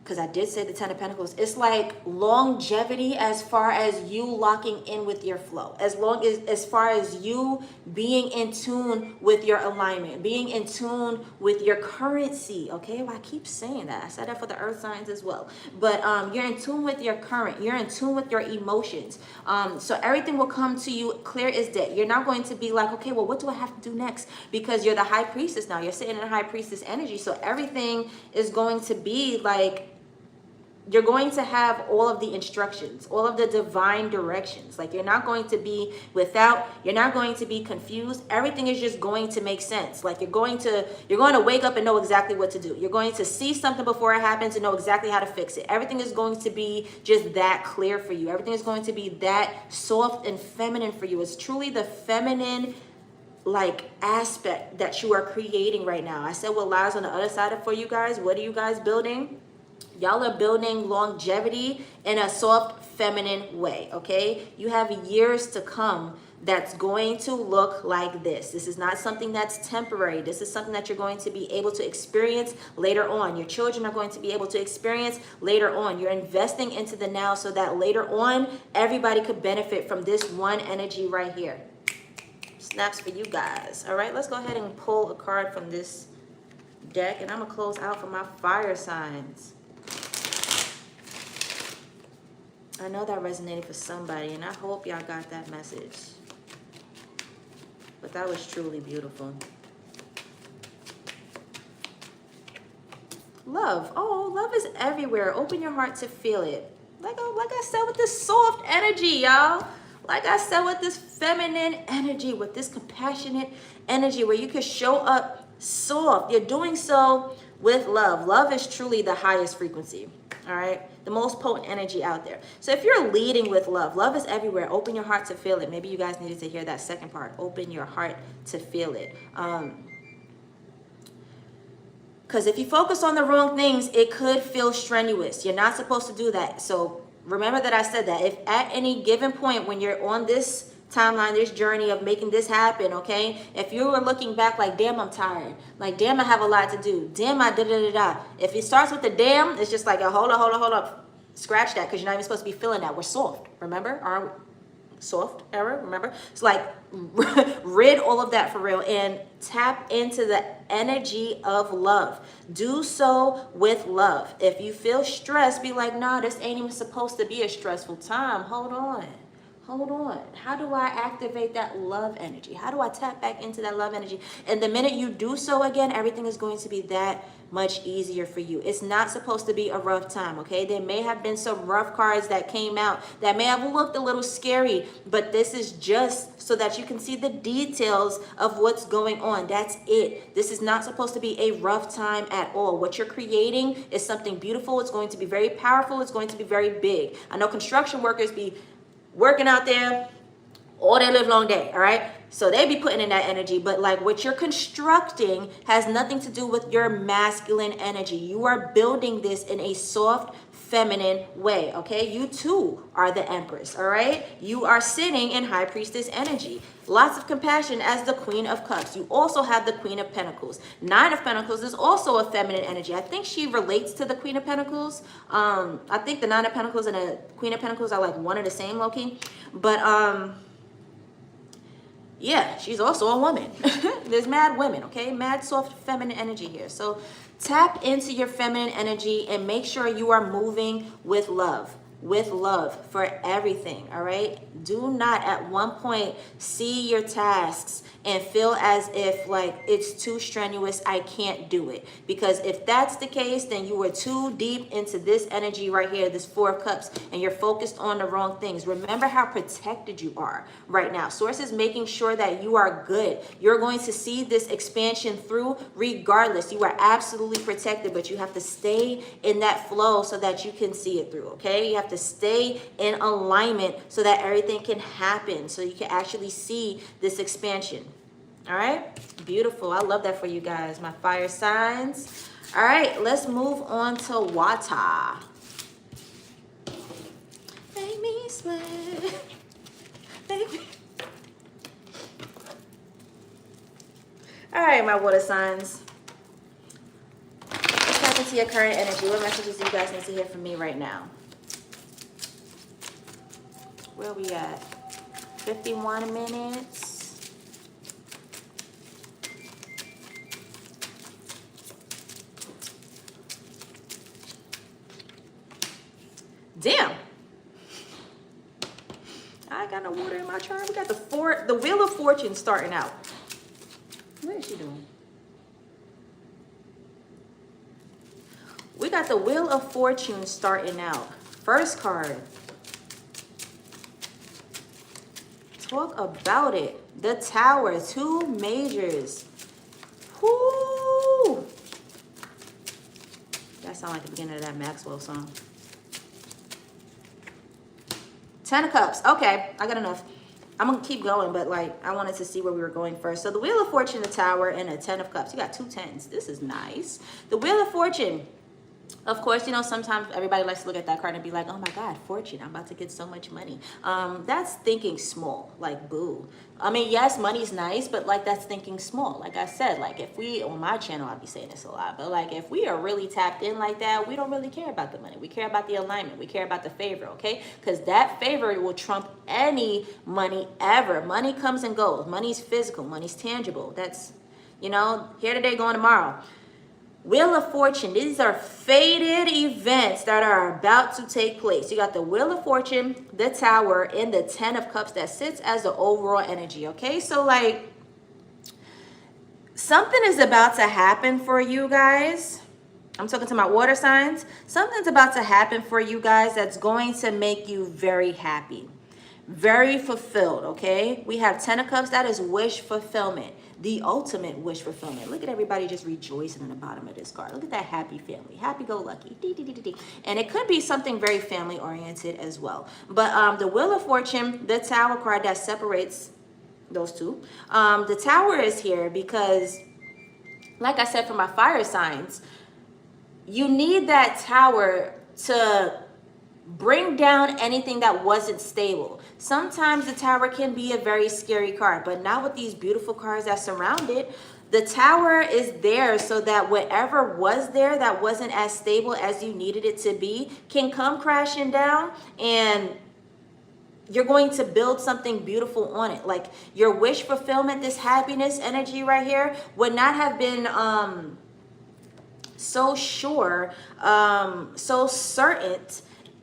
because I did say the Ten of Pentacles, it's like longevity as far as you locking in with your flow, as far as you being in tune with your alignment, being in tune with your currency, okay? Well, I keep saying that. I said that for the earth signs as well. But you're in tune with your current, you're in tune with your emotions. So everything will come to you clear as day. You're not going to be like, okay, well, what do I have to do next? Because you're the High Priestess now. You're sitting in a High Priestess energy. So everything is going to be like, you're going to have all of the instructions, all of the divine directions. Like you're not going to be you're not going to be confused. Everything is just going to make sense. Like you're going to wake up and know exactly what to do. You're going to see something before it happens and know exactly how to fix it. Everything is going to be just that clear for you. Everything is going to be that soft and feminine for you. It's truly the feminine like aspect that you are creating right now. I said what lies on the other side of for you guys. What are you guys building? Y'all are building longevity in a soft feminine way, okay? You have years to come that's going to look like this. This is not something that's temporary. This is something that you're going to be able to experience later on. Your children are going to be able to experience later on. You're investing into the now so that later on, everybody could benefit from this one energy right here. Snaps for you guys. All right, let's go ahead and pull a card from this deck, and I'm going to close out for my fire signs. I know that resonated for somebody, and I hope y'all got that message. But that was truly beautiful. Love. Oh, love is everywhere. Open your heart to feel it. Like I said, with this soft energy, y'all. Like I said, with this feminine energy, with this compassionate energy where you can show up soft. You're doing so with love. Love is truly the highest frequency. All right, the most potent energy out there. So if you're leading with love, love is everywhere. Open your heart to feel it. Maybe you guys needed to hear that second part. Open your heart to feel it. Because if you focus on the wrong things, it could feel strenuous. You're not supposed to do that. So remember that I said that. If at any given point when you're on this timeline, this journey of making this happen, okay? If you were looking back like, damn, I'm tired. Like, damn, I have a lot to do. Damn, I da-da-da-da. If it starts with the damn, it's just like, hold up. Scratch that, because you're not even supposed to be feeling that. We're soft, remember? Our soft era, remember? It's like, rid all of that for real and tap into the energy of love. Do so with love. If you feel stressed, be like, nah, this ain't even supposed to be a stressful time. Hold on. hold on. How do I activate that love energy? How do I tap back into that love energy? And the minute you do so again, everything is going to be that much easier for you. It's not supposed to be a rough time, okay? There may have been some rough cards that came out that may have looked a little scary, but this is just so that you can see the details of what's going on. That's it. This is not supposed to be a rough time at all. What you're creating is something beautiful. It's going to be very powerful. It's going to be very big. I know construction workers be working out there all day live long day, all right? So they be putting in that energy, but like what you're constructing has nothing to do with your masculine energy. You are building this in a soft, feminine way, okay? You too are the Empress, all right? You are sitting in High Priestess energy. Lots of compassion as the Queen of Cups. You also have the Queen of Pentacles. Nine of Pentacles is also a feminine energy. I think she relates to the Queen of Pentacles. I think the Nine of Pentacles and the Queen of Pentacles are like one and the same, low-key. But, yeah, she's also a woman. There's mad women, okay? Mad soft feminine energy here. So tap into your feminine energy and make sure you are moving with love for everything, all right? Do not at one point see your tasks and feel as if like it's too strenuous, I can't do it. Because if that's the case, then you were too deep into this energy right here, this Four of Cups, and you're focused on the wrong things. Remember how protected you are right now. Source is making sure that you are good. You're going to see this expansion through regardless. You are absolutely protected, but you have to stay in that flow so that you can see it through, okay? You have to stay in alignment so that everything can happen, so you can actually see this expansion. All right, beautiful. I love that for you guys, my fire signs. All right, let's move on to water. Make me sweat. Make me. All right, my water signs. Let's tap into your current energy. What messages do you guys need to hear from me right now? Where are we at? 51 minutes. Damn. I got no water in my chart. We got the Wheel of Fortune starting out. What is she doing? We got the Wheel of Fortune starting out. First card. Talk about it. The Tower. Two majors. Whoo! That sounds like the beginning of that Maxwell song. 10 of Cups. Okay, I got enough. I'm going to keep going, but like I wanted to see where we were going first. So the Wheel of Fortune, the Tower, and a 10 of Cups. You got two tens. This is nice. The Wheel of Fortune. Of course, you know, sometimes everybody likes to look at that card and be like, oh my God, fortune, I'm about to get so much money. That's thinking small, like boo. I mean, yes, money's nice, but like that's thinking small. Like I said, like if we, on my channel, I'll be saying this a lot, but like if we are really tapped in like that, we don't really care about the money. We care about the alignment. We care about the favor, okay? Because that favor will trump any money ever. Money comes and goes. Money's physical. Money's tangible. That's, you know, here today, gone tomorrow. Wheel of Fortune. These are fated events that are about to take place. You got the Wheel of Fortune, the Tower, and the 10 of Cups that sits as the overall energy, okay? So, like, something is about to happen for you guys. I'm talking to my water signs. Something's about to happen for you guys that's going to make you very happy. Very fulfilled, okay? We have 10 of Cups. That is wish fulfillment. The ultimate wish fulfillment. Look at everybody just rejoicing in the bottom of this card. Look at that happy family. Happy-go-lucky. And it could be something very family-oriented as well. But the Wheel of Fortune, the Tower card that separates those two. The Tower is here because, like I said, for my fire signs, you need that Tower to bring down anything that wasn't stable. Sometimes the Tower can be a very scary card, but not with these beautiful cards that surround it. The Tower is there so that whatever was there that wasn't as stable as you needed it to be can come crashing down, and you're going to build something beautiful on it. Like your wish fulfillment, this happiness energy right here would not have been so sure, so certain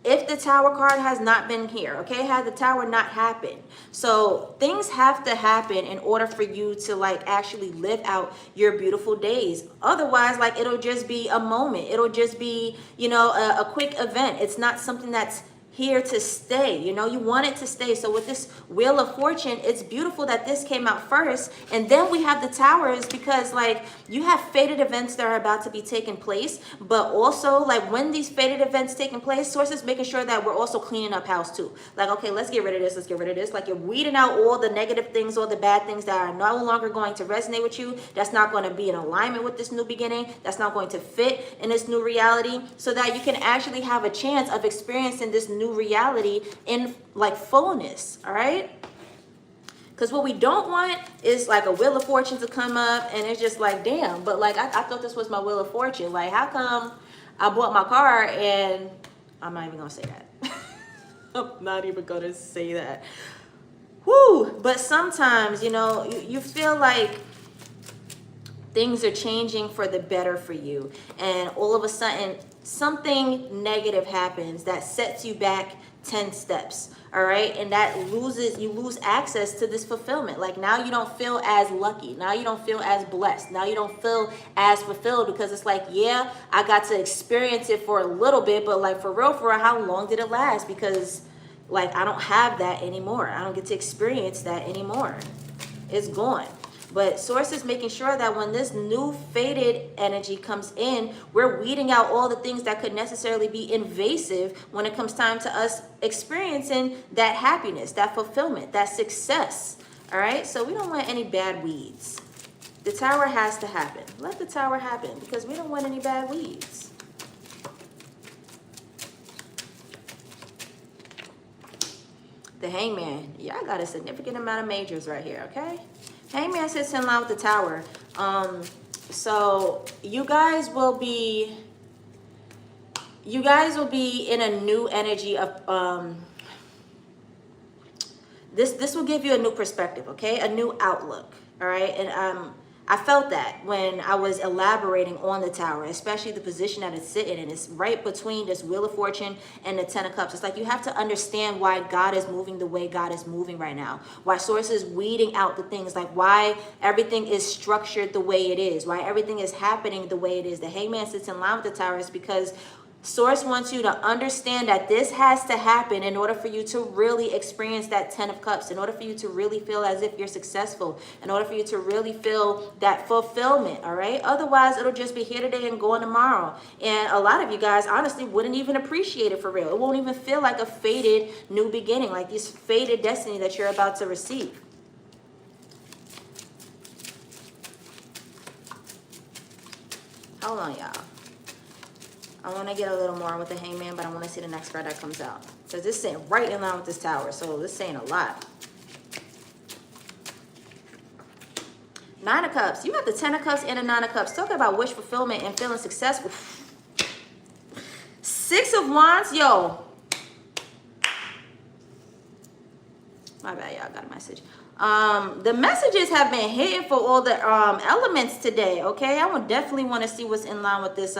if the Tower card has not been here, okay, had the Tower not happened. So things have to happen in order for you to like actually live out your beautiful days. Otherwise, like it'll just be a moment. It'll just be, you know, a quick event. It's not something that's here to stay. You know, you want it to stay. So with this Wheel of Fortune, it's beautiful that this came out first, and then we have the Towers, because like you have fated events that are about to be taking place, but also like when these fated events taking place, sources making sure that we're also cleaning up house too. Like, okay, let's get rid of this, let's get rid of this. Like you're weeding out all the negative things, all the bad things that are no longer going to resonate with you, that's not going to be in alignment with this new beginning, that's not going to fit in this new reality, so that you can actually have a chance of experiencing this new reality in like fullness. All right, because what we don't want is like a Wheel of Fortune to come up and it's just like, damn, but like I thought this was my Wheel of Fortune. Like, how come I bought my car? And I'm not even gonna say that. I'm not even gonna say that. Whoo. But sometimes, you know, you feel like things are changing for the better for you, and all of a sudden something negative happens that sets you back 10 steps. All right, and that you lose access to this fulfillment. Like now you don't feel as lucky, now you don't feel as blessed, now you don't feel as fulfilled, because it's like, yeah, I got to experience it for a little bit, but like for real, how long did it last? Because like I don't have that anymore, I don't get to experience that anymore, it's gone. But source is making sure that when this new fated energy comes in, we're weeding out all the things that could necessarily be invasive when it comes time to us experiencing that happiness, that fulfillment, that success. All right, so we don't want any bad weeds. The Tower has to happen. Let the Tower happen, because we don't want any bad weeds. The Hangman. Yeah, I got a significant amount of majors right here, okay? Hangman sits in line with the Tower. So you guys will be in a new energy of this will give you a new perspective, okay? A new outlook. All right. And I felt that when I was elaborating on the Tower, especially the position that it's sitting in. It's right between this Wheel of Fortune and the Ten of Cups. It's like you have to understand why God is moving the way God is moving right now. Why Source is weeding out the things, like why everything is structured the way it is, why everything is happening the way it is. The Hangman sits in line with the Tower is because Source wants you to understand that this has to happen in order for you to really experience that Ten of Cups, in order for you to really feel as if you're successful, in order for you to really feel that fulfillment, all right? Otherwise, it'll just be here today and gone tomorrow. And a lot of you guys, honestly, wouldn't even appreciate it for real. It won't even feel like a fated new beginning, like this fated destiny that you're about to receive. Hold on, y'all. I want to get a little more with the Hangman, but I want to see the next card that comes out. Because this is sitting right in line with this Tower, so this is saying a lot. Nine of Cups. You got the Ten of Cups and the Nine of Cups. Talking about wish fulfillment and feeling successful. Six of Wands. Yo. My bad, y'all got a message. The messages have been hitting for all the elements today, okay? I would definitely want to see what's in line with this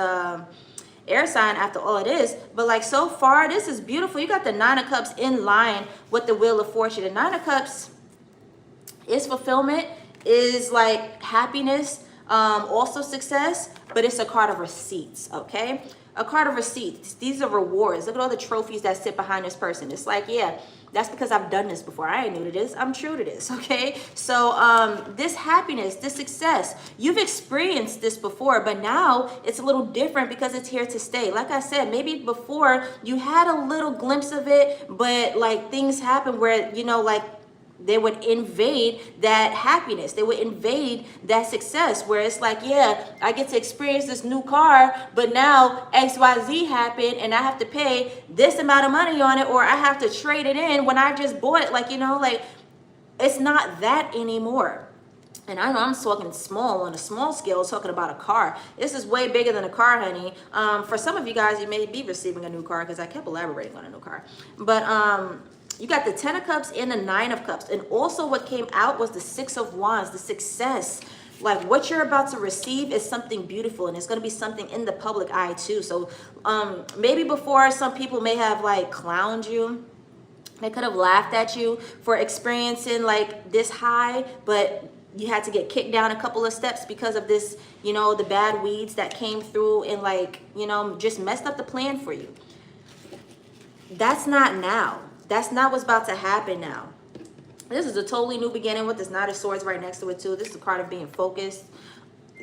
air sign after all it is. But like so far, this is beautiful. You got the Nine of Cups in line with the Wheel of Fortune. The Nine of Cups is fulfillment, is like happiness, also success, but it's a card of receipts, okay? A card of receipts. These are rewards. Look at all the trophies that sit behind this person. It's like, yeah, that's because I've done this before. I ain't new to this. I'm true to this, okay? So this happiness, this success, you've experienced this before, but now it's a little different because it's here to stay. Like I said, maybe before you had a little glimpse of it, but like things happen where, you know, like they would invade that happiness. They would invade that success where it's like, yeah, I get to experience this new car, but now XYZ happened and I have to pay this amount of money on it, or I have to trade it in when I just bought it. Like, you know, like it's not that anymore. And I know I'm talking small, on a small scale, talking about a car. This is way bigger than a car, honey. For some of you guys, you may be receiving a new car because I kept elaborating on a new car. But you got the Ten of Cups and the Nine of Cups. And also what came out was the Six of Wands, the success. like what you're about to receive is something beautiful, and it's going to be something in the public eye too. So maybe before, some people may have like clowned you. They could have laughed at you for experiencing like this high, but you had to get kicked down a couple of steps because of this, you know, the bad weeds that came through and like, you know, just messed up the plan for you. That's not now. That's not what's about to happen now. This is a totally new beginning with this Knight of Swords right next to it too. This is a card of being focused.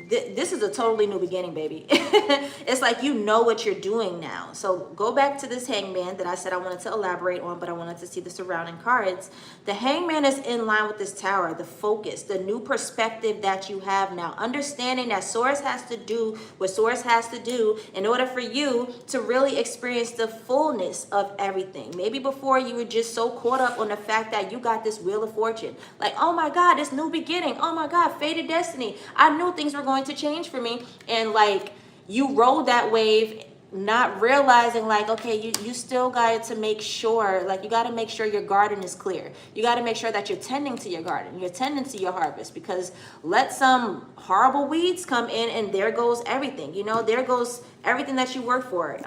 This is a totally new beginning, baby. It's like you know what you're doing now. So go back to this Hangman that I said I wanted to elaborate on, but I wanted to see the surrounding cards. The Hangman is in line with this Tower, the focus, the new perspective that you have now. Understanding that Source has to do what Source has to do in order for you to really experience the fullness of everything. Maybe before you were just so caught up on the fact that you got this Wheel of Fortune. Like, oh my God, this new beginning. Oh my God, fated destiny. I knew things were going to change for me, and like you rode that wave, not realizing like, okay, you still got to make sure, like you got to make sure your garden is clear. You got to make sure that you're tending to your garden, you're tending to your harvest, because let some horrible weeds come in and there goes everything, you know, there goes everything that you worked for.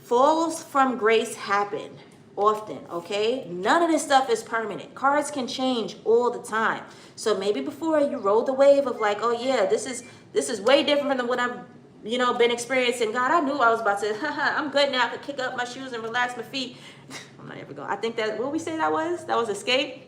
Falls from grace happen often, okay? None of this stuff is permanent. Cards can change all the time. So maybe before you rode the wave of like, oh yeah, this is way different than what I've, you know, been experiencing. God, I knew I was about to, I'm good now. I could kick up my shoes and relax my feet. I'm not ever going. I think that, what we say that was escape.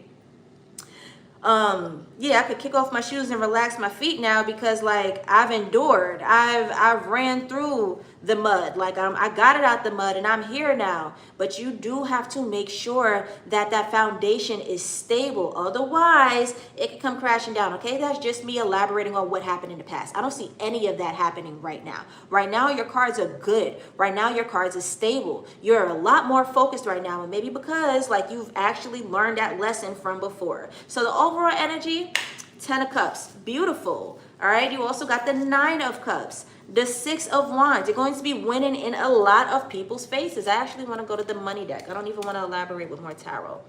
Yeah, I could kick off my shoes and relax my feet now, because like I've endured, I've ran through the mud, like I got it out the mud and I'm here now. But you do have to make sure that that foundation is stable, otherwise it can come crashing down. Okay, that's just me elaborating on what happened in the past. I don't see any of that happening right now. Right now your cards are good. Right now your cards are stable. You're a lot more focused right now, and maybe because like you've actually learned that lesson from before. So the overall energy, 10 of Cups, beautiful. All right, you also got the 9 of Cups, the 6 of Wands. You're going to be winning in a lot of people's faces. I actually want to go to the money deck. I don't even want to elaborate with more tarot.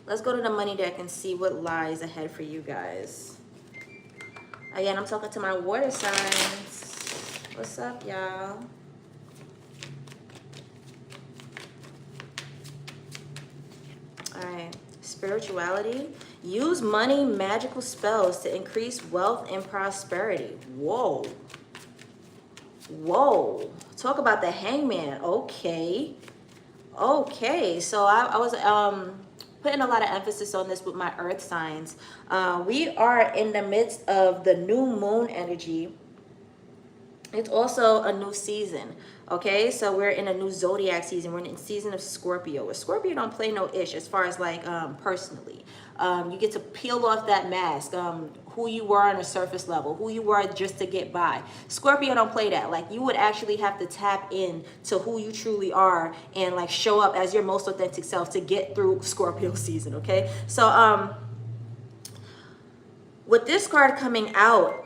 Let's go to the money deck and see what lies ahead for you guys. Again, I'm talking to my water signs. What's up, y'all? All right. Spirituality. Use money magical spells to increase wealth and prosperity. Whoa. Whoa. Talk about the Hangman. Okay. Okay. So I was putting a lot of emphasis on this with my earth signs. We are in the midst of the new moon energy. It's also a new season. Okay, so we're in a new zodiac season. We're in the season of Scorpio. Where Scorpio don't play no ish as far as like personally. You get to peel off that mask, who you were on a surface level, who you were just to get by. Scorpio don't play that. Like you would actually have to tap in to who you truly are and like show up as your most authentic self to get through Scorpio season. Okay, so with this card coming out,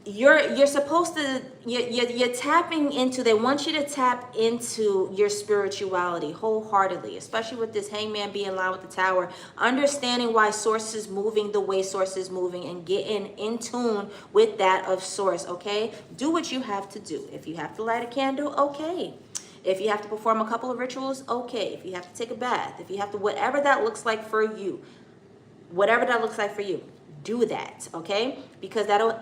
you're supposed to, you're tapping into, they want you to tap into your spirituality wholeheartedly, especially with this Hangman being in line with the Tower, understanding why Source is moving the way Source is moving and getting in tune with that of Source. Okay, do what you have to do. If you have to light a candle, okay. If you have to perform a couple of rituals, okay. If you have to take a bath, if you have to, whatever that looks like for you, whatever that looks like for you, do that. Okay, because that'll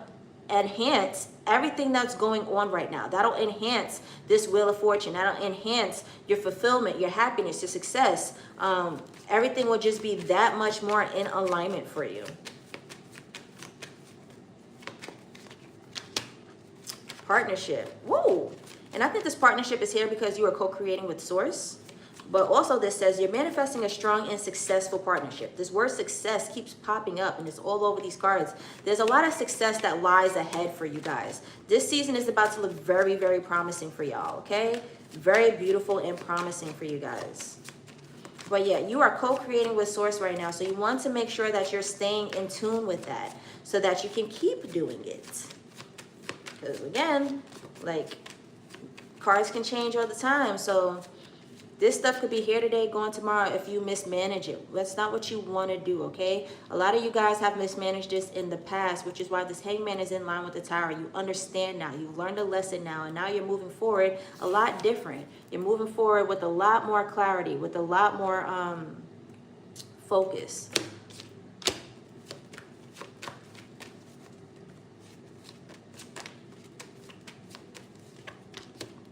enhance everything that's going on right now. That'll enhance this Wheel of Fortune. That'll enhance your fulfillment, your happiness, your success. Everything will just be that much more in alignment for you. Partnership. Woo! And I think this partnership is here because you are co-creating with Source. But also this says you're manifesting a strong and successful partnership. This word success keeps popping up and it's all over these cards. There's a lot of success that lies ahead for you guys. This season is about to look very, very promising for y'all, okay? Very beautiful and promising for you guys. But yeah, you are co-creating with Source right now. So you want to make sure that you're staying in tune with that so that you can keep doing it. Because again, like cards can change all the time. So This stuff could be here today, gone tomorrow if you mismanage it. That's not what you want to do, okay? A lot of you guys have mismanaged this in the past, which is why this hangman is in line with the tower. You understand now. You've learned a lesson now, and now you're moving forward a lot different. You're moving forward with a lot more clarity, with a lot more focus.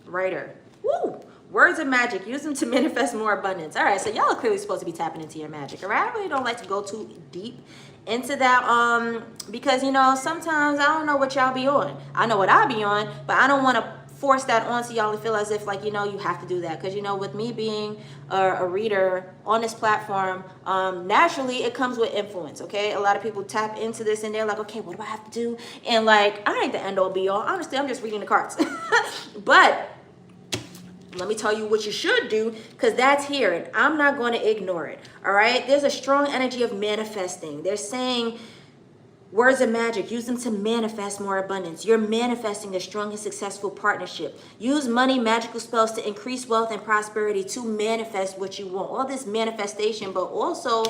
Writer. Woo! Words of magic. Use them to manifest more abundance. All right, so y'all are clearly supposed to be tapping into your magic. All right, I really don't like to go too deep into that because, you know, sometimes I don't know what y'all be on. I know what I be on, but I don't want to force that onto y'all and feel as if, like, you know, you have to do that. Because, you know, with me being a reader on this platform, naturally it comes with influence, okay? A lot of people tap into this and they're like, okay, what do I have to do? And, like, I ain't the end all be all. Honestly, I'm just reading the cards. But let me tell you what you should do, because that's here, and I'm not going to ignore it, all right? There's a strong energy of manifesting. They're saying words of magic, use them to manifest more abundance. You're manifesting a strong and successful partnership. Use money, magical spells to increase wealth and prosperity to manifest what you want. All this manifestation, but also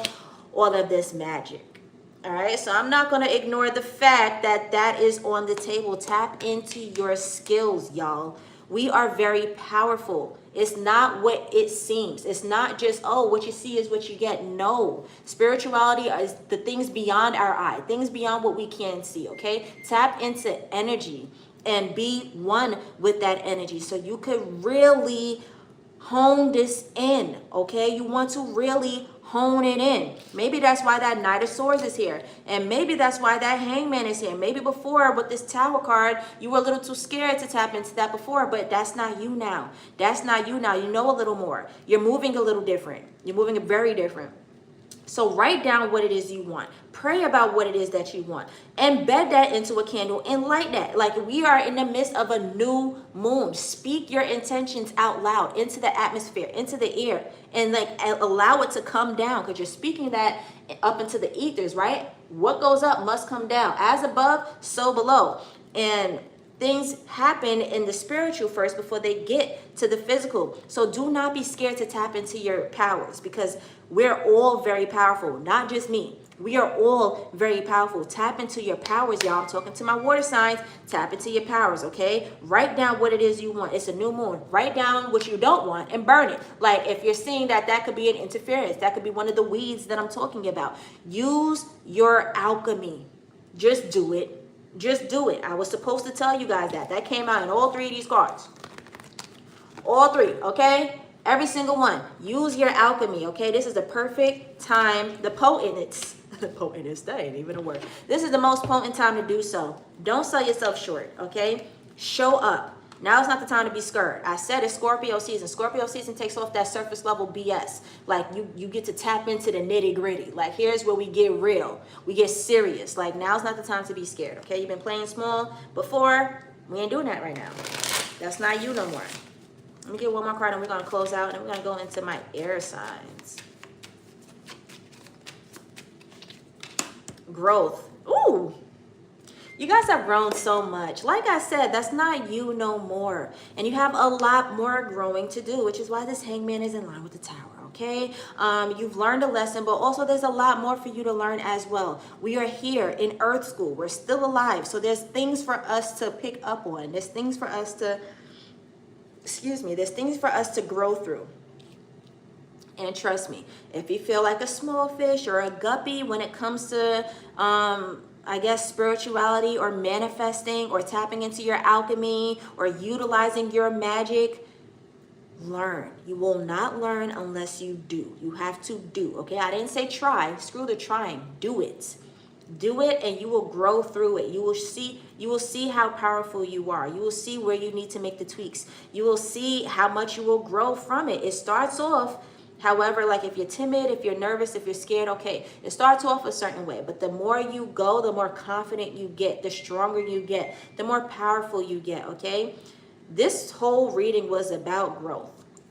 all of this magic. All right, so I'm not going to ignore the fact that that is on the table. Tap into your skills, y'all. We are very powerful. It's not what it seems. It's not just, oh, what you see is what you get. No. Spirituality is the things beyond our eye, things beyond what we can see, okay? Tap into energy and be one with that energy so you could really hone this in, okay? You want to really hone it in. Maybe that's why that Knight of Swords is here. And maybe that's why that Hangman is here. Maybe before with this Tower card, you were a little too scared to tap into that before, but that's not you now. That's not you now. You know a little more. You're moving a little different. You're moving very different. So write down what it is you want. Pray about what it is that you want. Embed that into a candle and light that. Like, we are in the midst of a new moon. Speak your intentions out loud into the atmosphere, into the air, and like allow it to come down, because you're speaking that up into the ethers, right? What goes up must come down. As above, so below. And things happen in the spiritual first before they get to the physical. So do not be scared to tap into your powers, because we're all very powerful, not just me. We are all very powerful. Tap into your powers, y'all. I'm talking to my water signs. Tap into your powers, okay? Write down what it is you want. It's a new moon. Write down what you don't want and burn it. Like, if you're seeing that, that could be an interference. That could be one of the weeds that I'm talking about. Use your alchemy. Just do it. Just do it. I was supposed to tell you guys that. That came out in all three of these cards. All three, okay? Every single one. Use your alchemy, okay? This is the perfect time. The potentest. The potentest, that ain't even a word. This is the most potent time to do so. Don't sell yourself short, okay? Show up. Now is not the time to be scared. I said it's Scorpio season. Scorpio season takes off that surface level BS. Like, you get to tap into the nitty gritty. Like, here's where we get real. We get serious. Like, now's not the time to be scared, okay? You've been playing small before. We ain't doing that right now. That's not you no more. Let me get one more card and we're going to close out, and we're going to go into my air signs. Growth. Ooh. You guys have grown so much. Like I said, that's not you no more. And you have a lot more growing to do, which is why this Hangman is in line with the Tower, okay? You've learned a lesson, but also there's a lot more for you to learn as well. We are here in Earth School. We're still alive. So there's things for us to pick up on. There's things for us to, there's things for us to grow through. And trust me, if you feel like a small fish or a guppy when it comes to, I guess, spirituality or manifesting or tapping into your alchemy or utilizing your magic, learn. You will not learn unless you do. You have to do, okay? I didn't say try. Screw the trying. Do it. Do it, and you will grow through it. You will see how powerful you are. You will see where you need to make the tweaks. You will see how much you will grow from it. It starts off, however, like, if you're timid, if you're nervous, if you're scared, okay, it starts off a certain way. But the more you go, the more confident you get, the stronger you get, the more powerful you get, okay? This whole reading was about growth.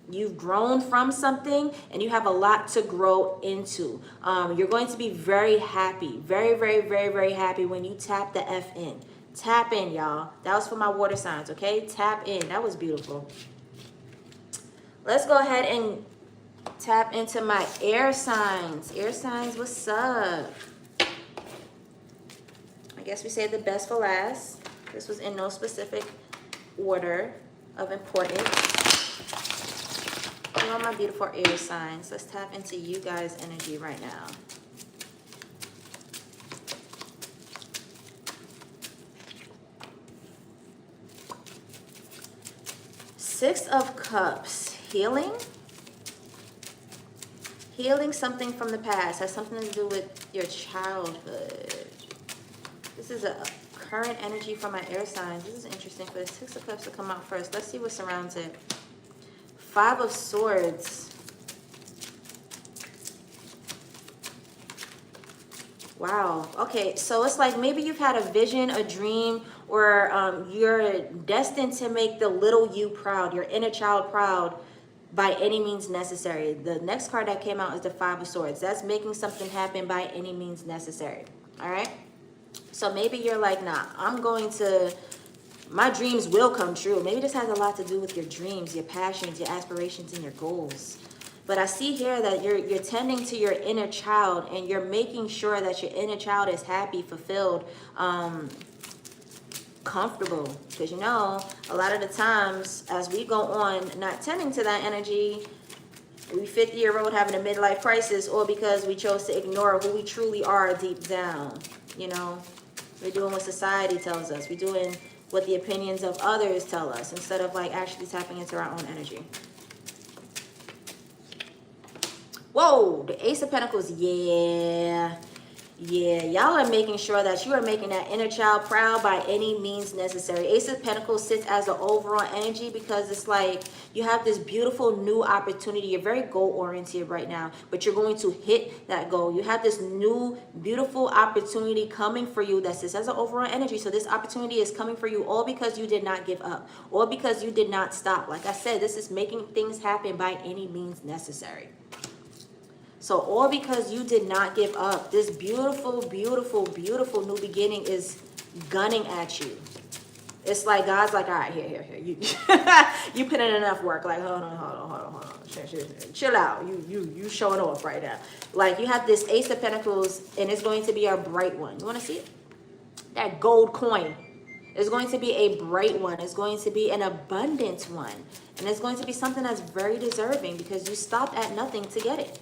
You've grown from something, and you have a lot to grow into. You're going to be very happy, very, very, very, very happy when you tap the F in. Tap in, y'all. That was for my water signs, okay? Tap in. That was beautiful. Let's go ahead and tap into my air signs. Air signs, what's up? I guess we saved the best for last. This was in no specific order of importance. All my beautiful air signs. Let's tap into you guys' energy right now. Six of Cups. Healing. Healing something from the past. Has something to do with your childhood. This is a current energy from my air signs. This is interesting for the Six of Cups to come out first. Let's see what surrounds it. Five of Swords. Wow. Okay, so it's like maybe you've had a vision, a dream, or you're destined to make the little you proud, your inner child proud by any means necessary. The next card that came out is the Five of Swords. That's making something happen by any means necessary. All right? So maybe you're like, nah, my dreams will come true. Maybe this has a lot to do with your dreams, your passions, your aspirations, and your goals. But I see here that you're tending to your inner child, and you're making sure that your inner child is happy, fulfilled, comfortable. Because you know, a lot of the times as we go on not tending to that energy, we 50-year-old having a midlife crisis, or because we chose to ignore who we truly are deep down. You know, we're doing what society tells us. We're doing what the opinions of others tell us, instead of like actually tapping into our own energy. Whoa, the Ace of Pentacles. Yeah, y'all are making sure that you are making that inner child proud by any means necessary. Ace of Pentacles sits as an overall energy because it's like you have this beautiful new opportunity. You're very goal-oriented right now, but you're going to hit that goal. You have this new beautiful opportunity coming for you that sits as an overall energy. So this opportunity is coming for you all because you did not give up, or because you did not stop. Like I said, this is making things happen by any means necessary. So all because you did not give up. This beautiful, beautiful, beautiful new beginning is gunning at you. It's like God's like, all right, here. You put in enough work. Like, hold on. Chill out. You showing off right now. Like, you have this Ace of Pentacles, and it's going to be a bright one. You want to see it? That gold coin is going to be a bright one. It's going to be an abundant one. And it's going to be something that's very deserving because you stopped at nothing to get it.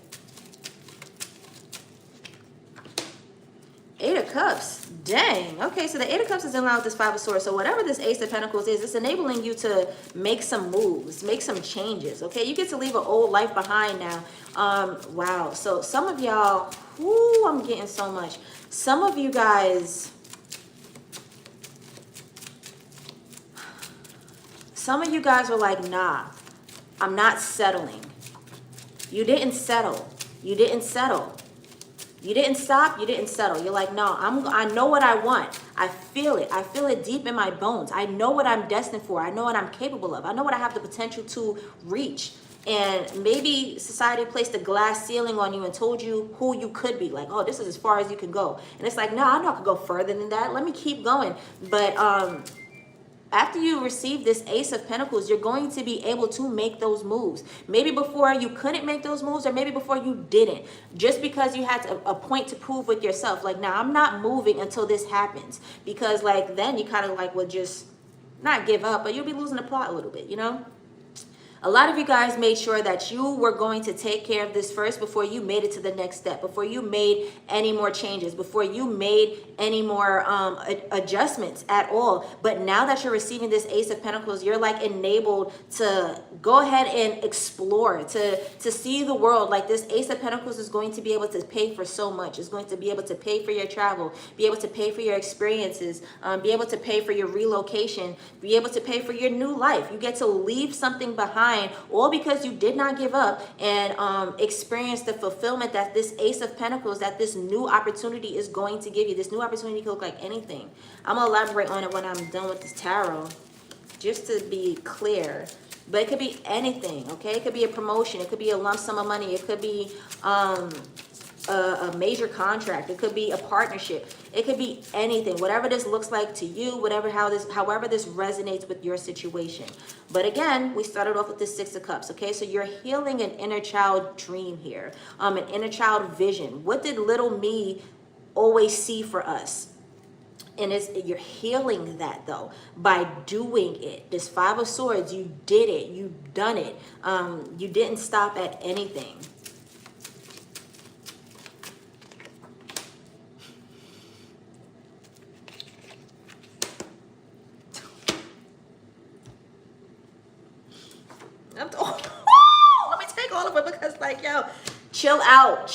Eight of Cups. Dang. Okay, so the Eight of Cups is in line with this Five of Swords. So whatever this Ace of Pentacles is, it's enabling you to make some moves, make some changes. Okay, you get to leave an old life behind now. Wow. So some of y'all, I'm getting so much. Some of you guys, were like, nah, I'm not settling. You didn't settle. You didn't settle. You didn't stop. You didn't settle. You're like, no, I know what I want. I feel it. I feel it deep in my bones. I know what I'm destined for. I know what I'm capable of. I know what I have the potential to reach. And maybe society placed a glass ceiling on you and told you who you could be. Like, oh, this is as far as you can go. And it's like, no, I'm not going to go further than that. Let me keep going. But after you receive this Ace of Pentacles, you're going to be able to make those moves. Maybe before you couldn't make those moves, or maybe before you didn't. Just because you had a point to prove with yourself. Like, now I'm not moving until this happens. Because, like, then you kind of, like, would just not give up, but you'll be losing the plot a little bit, you know? A lot of you guys made sure that you were going to take care of this first before you made it to the next step, before you made any more changes, before you made any more adjustments at all. But now that you're receiving this Ace of Pentacles, you're like enabled to go ahead and explore, to see the world. Like, this Ace of Pentacles is going to be able to pay for so much. It's going to be able to pay for your travel, be able to pay for your experiences, be able to pay for your relocation, be able to pay for your new life. You get to leave something behind, all because you did not give up and experience the fulfillment that this Ace of Pentacles, that this new opportunity is going to give you. This new opportunity could look like anything. I'm going to elaborate on it when I'm done with this tarot, just to be clear. But it could be anything, okay? It could be a promotion. It could be a lump sum of money. It could be a major contract. It could be a partnership. It could be anything. Whatever this looks like to you, however this resonates with your situation. But again, we started off with the Six of Cups. Okay, so you're healing an inner child dream here, an inner child vision. What did little me always see for us? And you're healing that though by doing it. This Five of Swords, you did it. You've done it. You didn't stop at anything. Let me take all of it because, like, yo, chill out,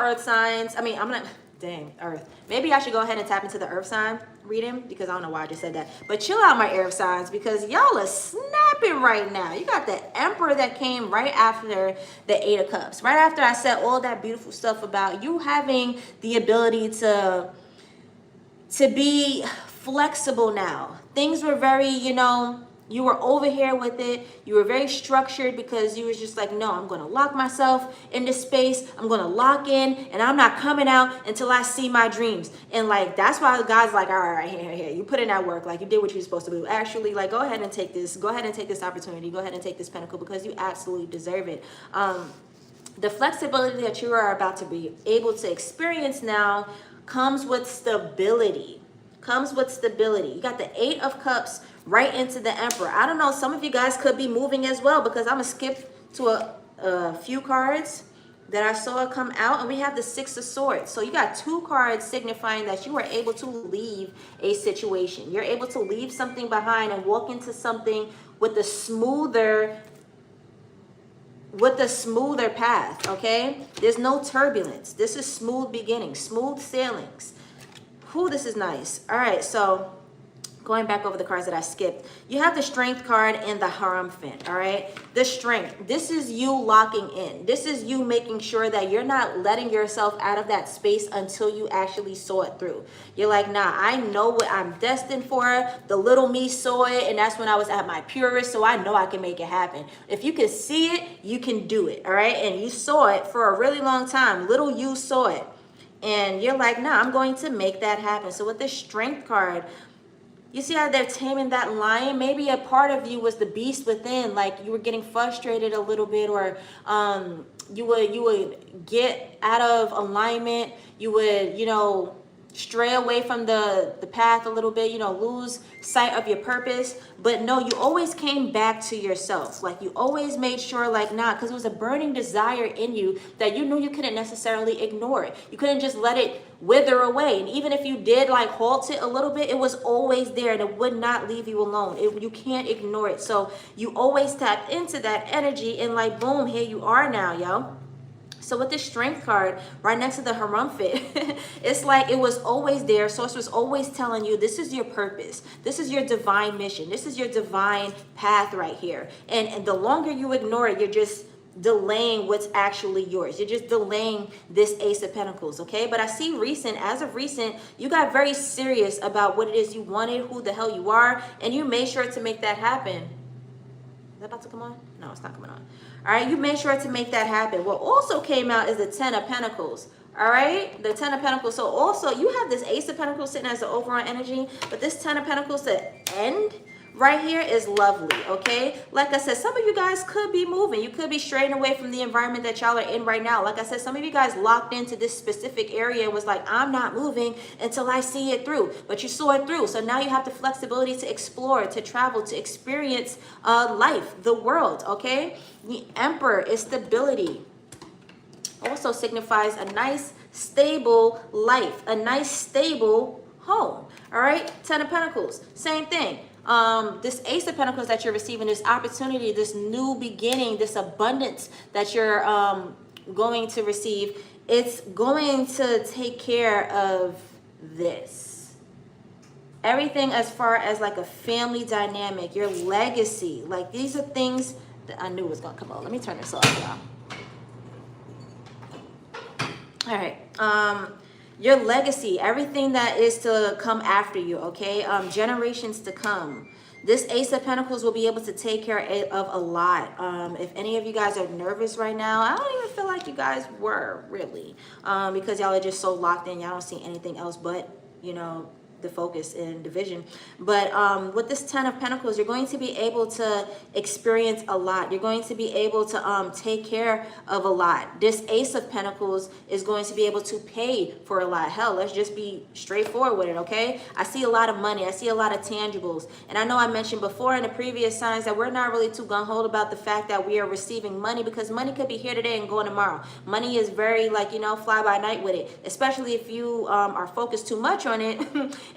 Earth signs. I mean, I'm not. Dang, Earth. Maybe I should go ahead and tap into the Earth sign reading because I don't know why I just said that. But chill out, my Earth signs, because y'all are snapping right now. You got the Emperor that came right after the Eight of Cups. Right after I said all that beautiful stuff about you having the ability to be flexible now. Things were very, you were over here with it. You were very structured because you was just like, no, I'm going to lock myself in this space. I'm going to lock in and I'm not coming out until I see my dreams. And like, that's why God's like, all right, here. You put in that work. Like you did what you were supposed to do. Actually, like, go ahead and take this. Go ahead and take this opportunity. Go ahead and take this pentacle because you absolutely deserve it. The flexibility that you are about to be able to experience now comes with stability. You got the Eight of Cups right into the Emperor. I don't know, some of you guys could be moving as well because I'm gonna skip to a few cards that I saw come out, and we have the Six of Swords. So you got two cards signifying that you are able to leave a situation. You're able to leave something behind and walk into something with a smoother path, okay? There's no turbulence. This is smooth beginnings, smooth sailings. Whew, this is nice. All right, so going back over the cards that I skipped, you have the Strength card and the Hierophant, all right? The Strength, this is you locking in. This is you making sure that you're not letting yourself out of that space until you actually saw it through. You're like, nah, I know what I'm destined for. The little me saw it, and that's when I was at my purest, so I know I can make it happen. If you can see it, you can do it, all right? And you saw it for a really long time. Little you saw it. And you're like, nah, I'm going to make that happen. So with the Strength card, you see how they're taming that lion? Maybe a part of you was the beast within, like you were getting frustrated a little bit, or you would get out of alignment. You would, stray away from the path a little bit, lose sight of your purpose. But no, you always came back to yourself. Like you always made sure, like, nah, because it was a burning desire in you that you knew you couldn't necessarily ignore it. You couldn't just let it wither away. And even if you did like halt it a little bit, it was always there and it would not leave you alone. You can't ignore it. So you always tap into that energy and like, boom, here you are now, yo. So with this Strength card right next to the Hierophant, it's like it was always there. Source was always telling you this is your purpose. This is your divine mission. This is your divine path right here. And the longer you ignore it, you're just delaying what's actually yours. You're just delaying this Ace of Pentacles, okay? But I see as of recent, you got very serious about what it is you wanted, who the hell you are, and you made sure to make that happen. Is that about to come on? No, it's not coming on. All right, you made sure to make that happen. What also came out is the Ten of Pentacles. All right, the Ten of Pentacles. So also you have this Ace of Pentacles sitting as the overall energy, but this Ten of Pentacles to end right here is lovely, okay? Like I said, some of you guys could be moving. You could be straying away from the environment that y'all are in right now. Like I said, some of you guys locked into this specific area and was like, I'm not moving until I see it through. But you saw it through. So now you have the flexibility to explore, to travel, to experience life, the world, okay? The Emperor is stability. Also signifies a nice, stable life, a nice, stable home, all right? Ten of Pentacles, same thing. This Ace of Pentacles that you're receiving, this opportunity, this new beginning, this abundance that you're going to receive, it's going to take care of this. Everything as far as like a family dynamic, your legacy, like these are things that I knew was going to come out. Let me turn this off, y'all. All right. Your legacy, everything that is to come after you, okay? Generations to come. This Ace of Pentacles will be able to take care of a lot. If any of you guys are nervous right now, I don't even feel like you guys were, really. Because y'all are just so locked in. Y'all don't see anything else but, you know, the focus and division. But with this 10 of Pentacles, you're going to be able to experience a lot. You're going to be able to take care of a lot. This Ace of Pentacles is going to be able to pay for a lot. Hell, let's just be straightforward with it, okay? I see a lot of money. I see a lot of tangibles. And I know I mentioned before in the previous signs that we're not really too gung-ho about the fact that we are receiving money, because money could be here today and going tomorrow. Money is very, like, you know, fly by night with it, especially if you are focused too much on it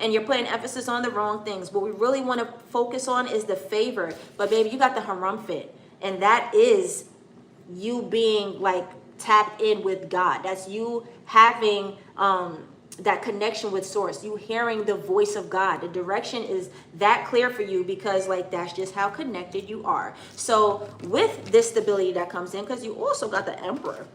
and you're putting emphasis on the wrong things. What we really want to focus on is the favor. But baby, you got the harumphet, and that is you being like tapped in with God. That's you having that connection with source, you hearing the voice of God. The direction is that clear for you because like that's just how connected you are. So with this stability that comes in, because you also got the Emperor.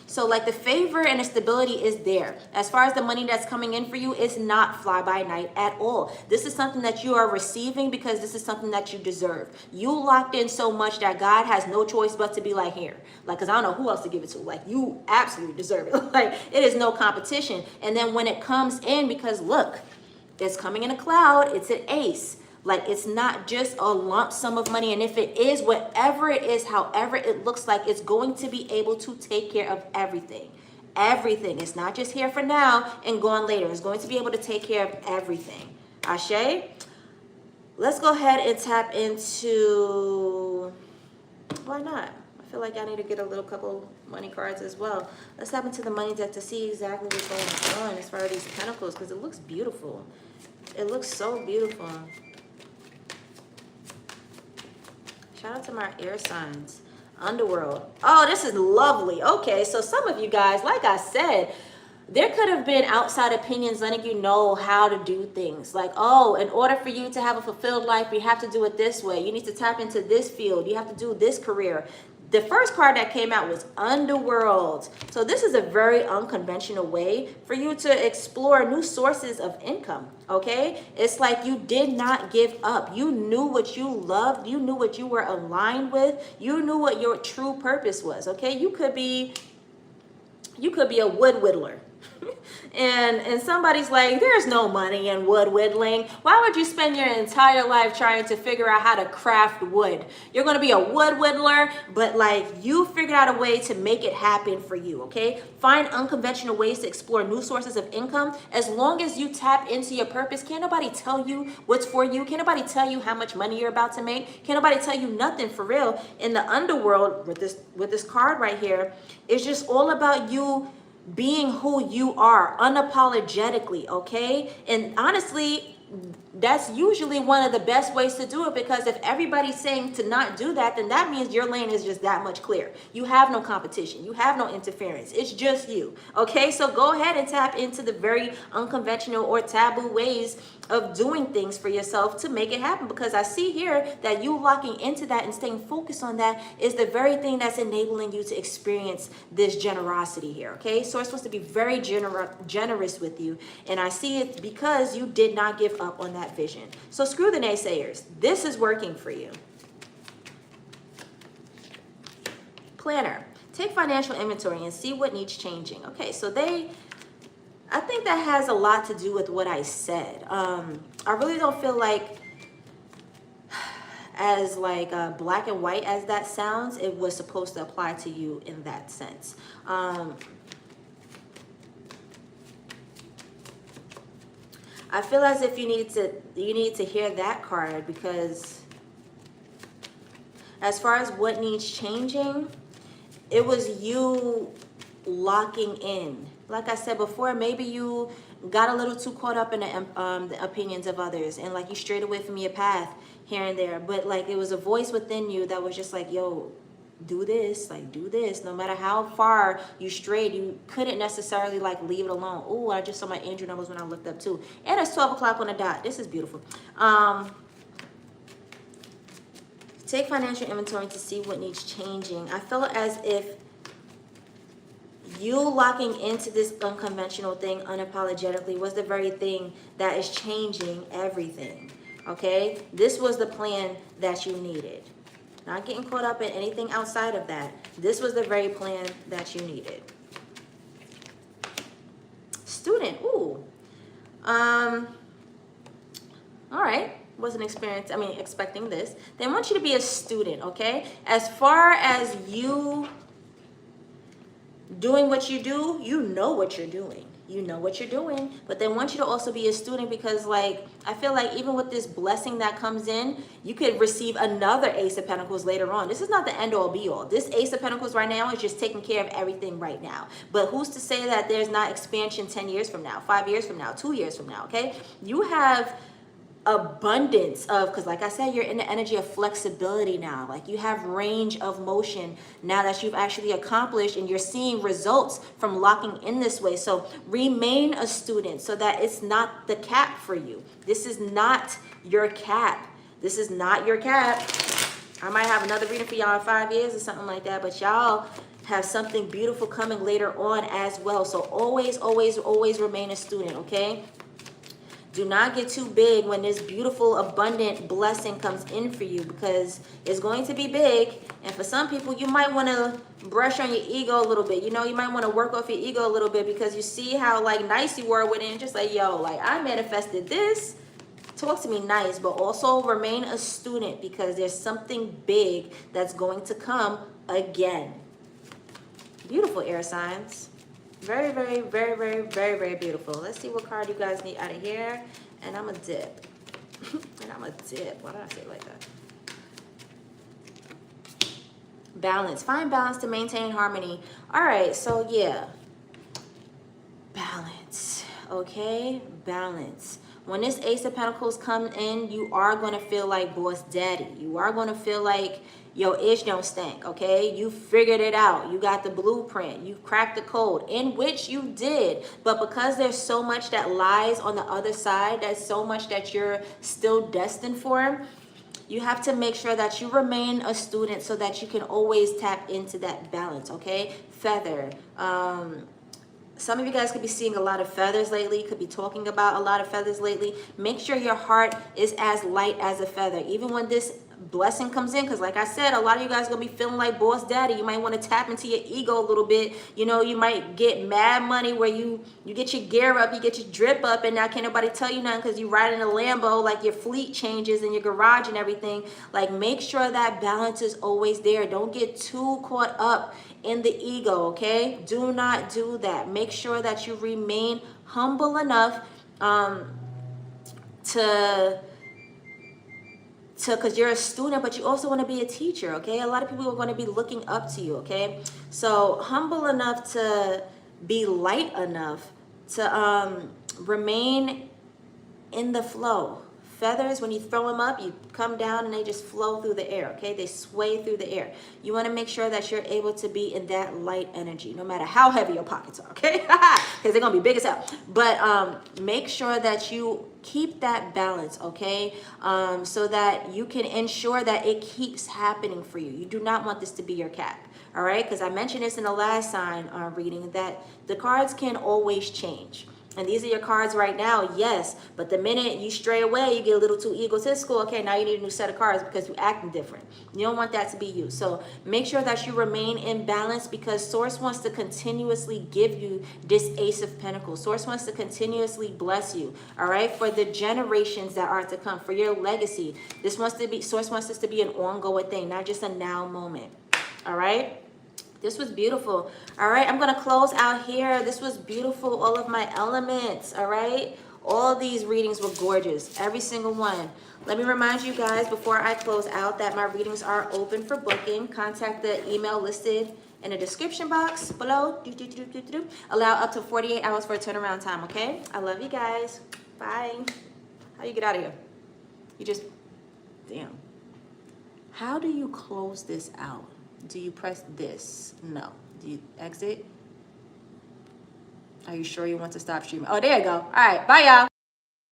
So like the favor and the stability is there. As far as the money that's coming in for you, it's not fly by night at all. This is something that you are receiving because this is something that you deserve. You locked in so much that God has no choice but to be like, here. Like, because I don't know who else to give it to. Like, you absolutely deserve it. Like, it is no competition. And then when it comes in, because look, it's coming in a cloud, it's an ace. Like, it's not just a lump sum of money. And if it is, whatever it is, however it looks like, it's going to be able to take care of everything. Everything. It's not just here for now and gone later. It's going to be able to take care of everything. Ashe? Let's go ahead and tap into... Why not? I feel like I need to get a little couple money cards as well. Let's tap into the money deck to see exactly what's going on as far as these pentacles, because it looks beautiful. It looks so beautiful. Shout out to my air signs. Underworld. Oh, this is lovely. Okay, so some of you guys, like I said, there could have been outside opinions letting you know how to do things. Like, oh, in order for you to have a fulfilled life, you have to do it this way. You need to tap into this field. You have to do this career. The first card that came out was Underworld. So this is a very unconventional way for you to explore new sources of income, okay? It's like you did not give up. You knew what you loved. You knew what you were aligned with. You knew what your true purpose was, okay? You could be a wood whittler. And somebody's like, there's no money in wood whittling. Why would you spend your entire life trying to figure out how to craft wood? You're going to be a wood whittler, but like you figured out a way to make it happen for you, okay? Find unconventional ways to explore new sources of income. As long as you tap into your purpose, can't nobody tell you what's for you. Can't nobody tell you how much money you're about to make. Can't nobody tell you nothing for real. In the underworld, with this card right here, it's just all about you being who you are unapologetically, okay? And honestly, that's usually one of the best ways to do it, because if everybody's saying to not do that, then that means your lane is just that much clear. You have no competition. You have no interference. It's just you, okay? So go ahead and tap into the very unconventional or taboo ways of doing things for yourself to make it happen, because I see here that you locking into that and staying focused on that is the very thing that's enabling you to experience this generosity here, okay? So it's supposed to be very generous with you, and I see it because you did not give up on that vision. So screw the naysayers. This is working for you. Planner. Take financial inventory and see what needs changing. Okay, so I think that has a lot to do with what I said. I really don't feel like, as like black and white as that sounds, it was supposed to apply to you in that sense. I feel as if you need to hear that card, because as far as what needs changing, it was you locking in. Like I said before, maybe you got a little too caught up in the opinions of others, and like you strayed away from your path here and there. But like it was a voice within you that was just like, yo, do this, like do this. No matter how far you strayed, you couldn't necessarily like leave it alone. Oh, I just saw my angel numbers when I looked up too. And it's 12 o'clock on the dot. This is beautiful. Take financial inventory to see what needs changing. I feel as if you locking into this unconventional thing unapologetically was the very thing that is changing everything. Okay? This was the plan that you needed. Not getting caught up in anything outside of that. This was the very plan that you needed. Student, ooh. All right. Wasn't expecting this. They want you to be a student, okay? As far as you doing what you do, you know what you're doing. You know what you're doing, but they want you to also be a student because, like, I feel like even with this blessing that comes in, you could receive another Ace of Pentacles later on. This is not the end all be all. This Ace of Pentacles right now is just taking care of everything right now. But who's to say that there's not expansion 10 years from now, 5 years from now, 2 years from now, okay? You have abundance of, because like I said, you're in the energy of flexibility now. Like you have range of motion now that you've actually accomplished and you're seeing results from locking in this way. So remain a student so that it's not the cap for you. This is not your cap. This is not your cap. I might have another reading for y'all in 5 years or something like that, but y'all have something beautiful coming later on as well. So always, always, always remain a student, okay? Do not get too big when this beautiful, abundant blessing comes in for you, because it's going to be big. And for some people, you might want to brush on your ego a little bit. You know, you might want to work off your ego a little bit because you see how, like, nice you were with it. And just like, yo, like, I manifested this. Talk to me nice, but also remain a student because there's something big that's going to come again. Beautiful, air signs. Very, very, very, very, very, very beautiful. Let's see what card you guys need out of here. And I'm a dip. And I'm a dip. Why did I say it like that? Balance. Find balance to maintain harmony. All right, so yeah. Balance. Okay? Balance. When this Ace of Pentacles comes in, you are going to feel like boss daddy. You are going to feel like your ish don't stink, okay? You figured it out. You got the blueprint. You cracked the code, in which you did. But because there's so much that lies on the other side, there's so much that you're still destined for, you have to make sure that you remain a student so that you can always tap into that balance, okay? Feather. Some of you guys could be seeing a lot of feathers lately, could be talking about a lot of feathers lately. Make sure your heart is as light as a feather. Even when this blessing comes in, because like I said, a lot of you guys are going to be feeling like boss daddy. You might want to tap into your ego a little bit. You know, you might get mad money where you get your gear up, you get your drip up, and now can't nobody tell you nothing because you ride in a Lambo, like your fleet changes in your garage and everything. Like, make sure that balance is always there. Don't get too caught up in the ego, okay? Do not do that. Make sure that you remain humble enough because you're a student, but you also want to be a teacher, okay? A lot of people are going to be looking up to you, okay? So humble enough to be light enough to remain in the flow. Feathers, when you throw them up, you come down and they just flow through the air, okay? They sway through the air. You want to make sure that you're able to be in that light energy, no matter how heavy your pockets are, okay? Because they're going to be big as hell. But make sure that you keep that balance, okay? So that you can ensure that it keeps happening for you. You do not want this to be your cap, all right? Because I mentioned this in the last sign reading, that the cards can always change. And these are your cards right now, yes. But the minute you stray away, you get a little too egotistical. Okay, now you need a new set of cards because you're acting different. You don't want that to be you. So make sure that you remain in balance, because Source wants to continuously give you this Ace of Pentacles. Source wants to continuously bless you, all right, for the generations that are to come, for your legacy. Source wants this to be an ongoing thing, not just a now moment, all right? This was beautiful. All right, I'm going to close out here. This was beautiful, all of my elements, all right? All these readings were gorgeous, every single one. Let me remind you guys before I close out that my readings are open for booking. Contact the email listed in the description box below. Allow up to 48 hours for a turnaround time, okay? I love you guys. Bye. How you get out of here? You just, damn. How do you close this out? Do you press this? No. Do you exit? Are you sure you want to stop streaming? Oh, there you go. All right. Bye, y'all.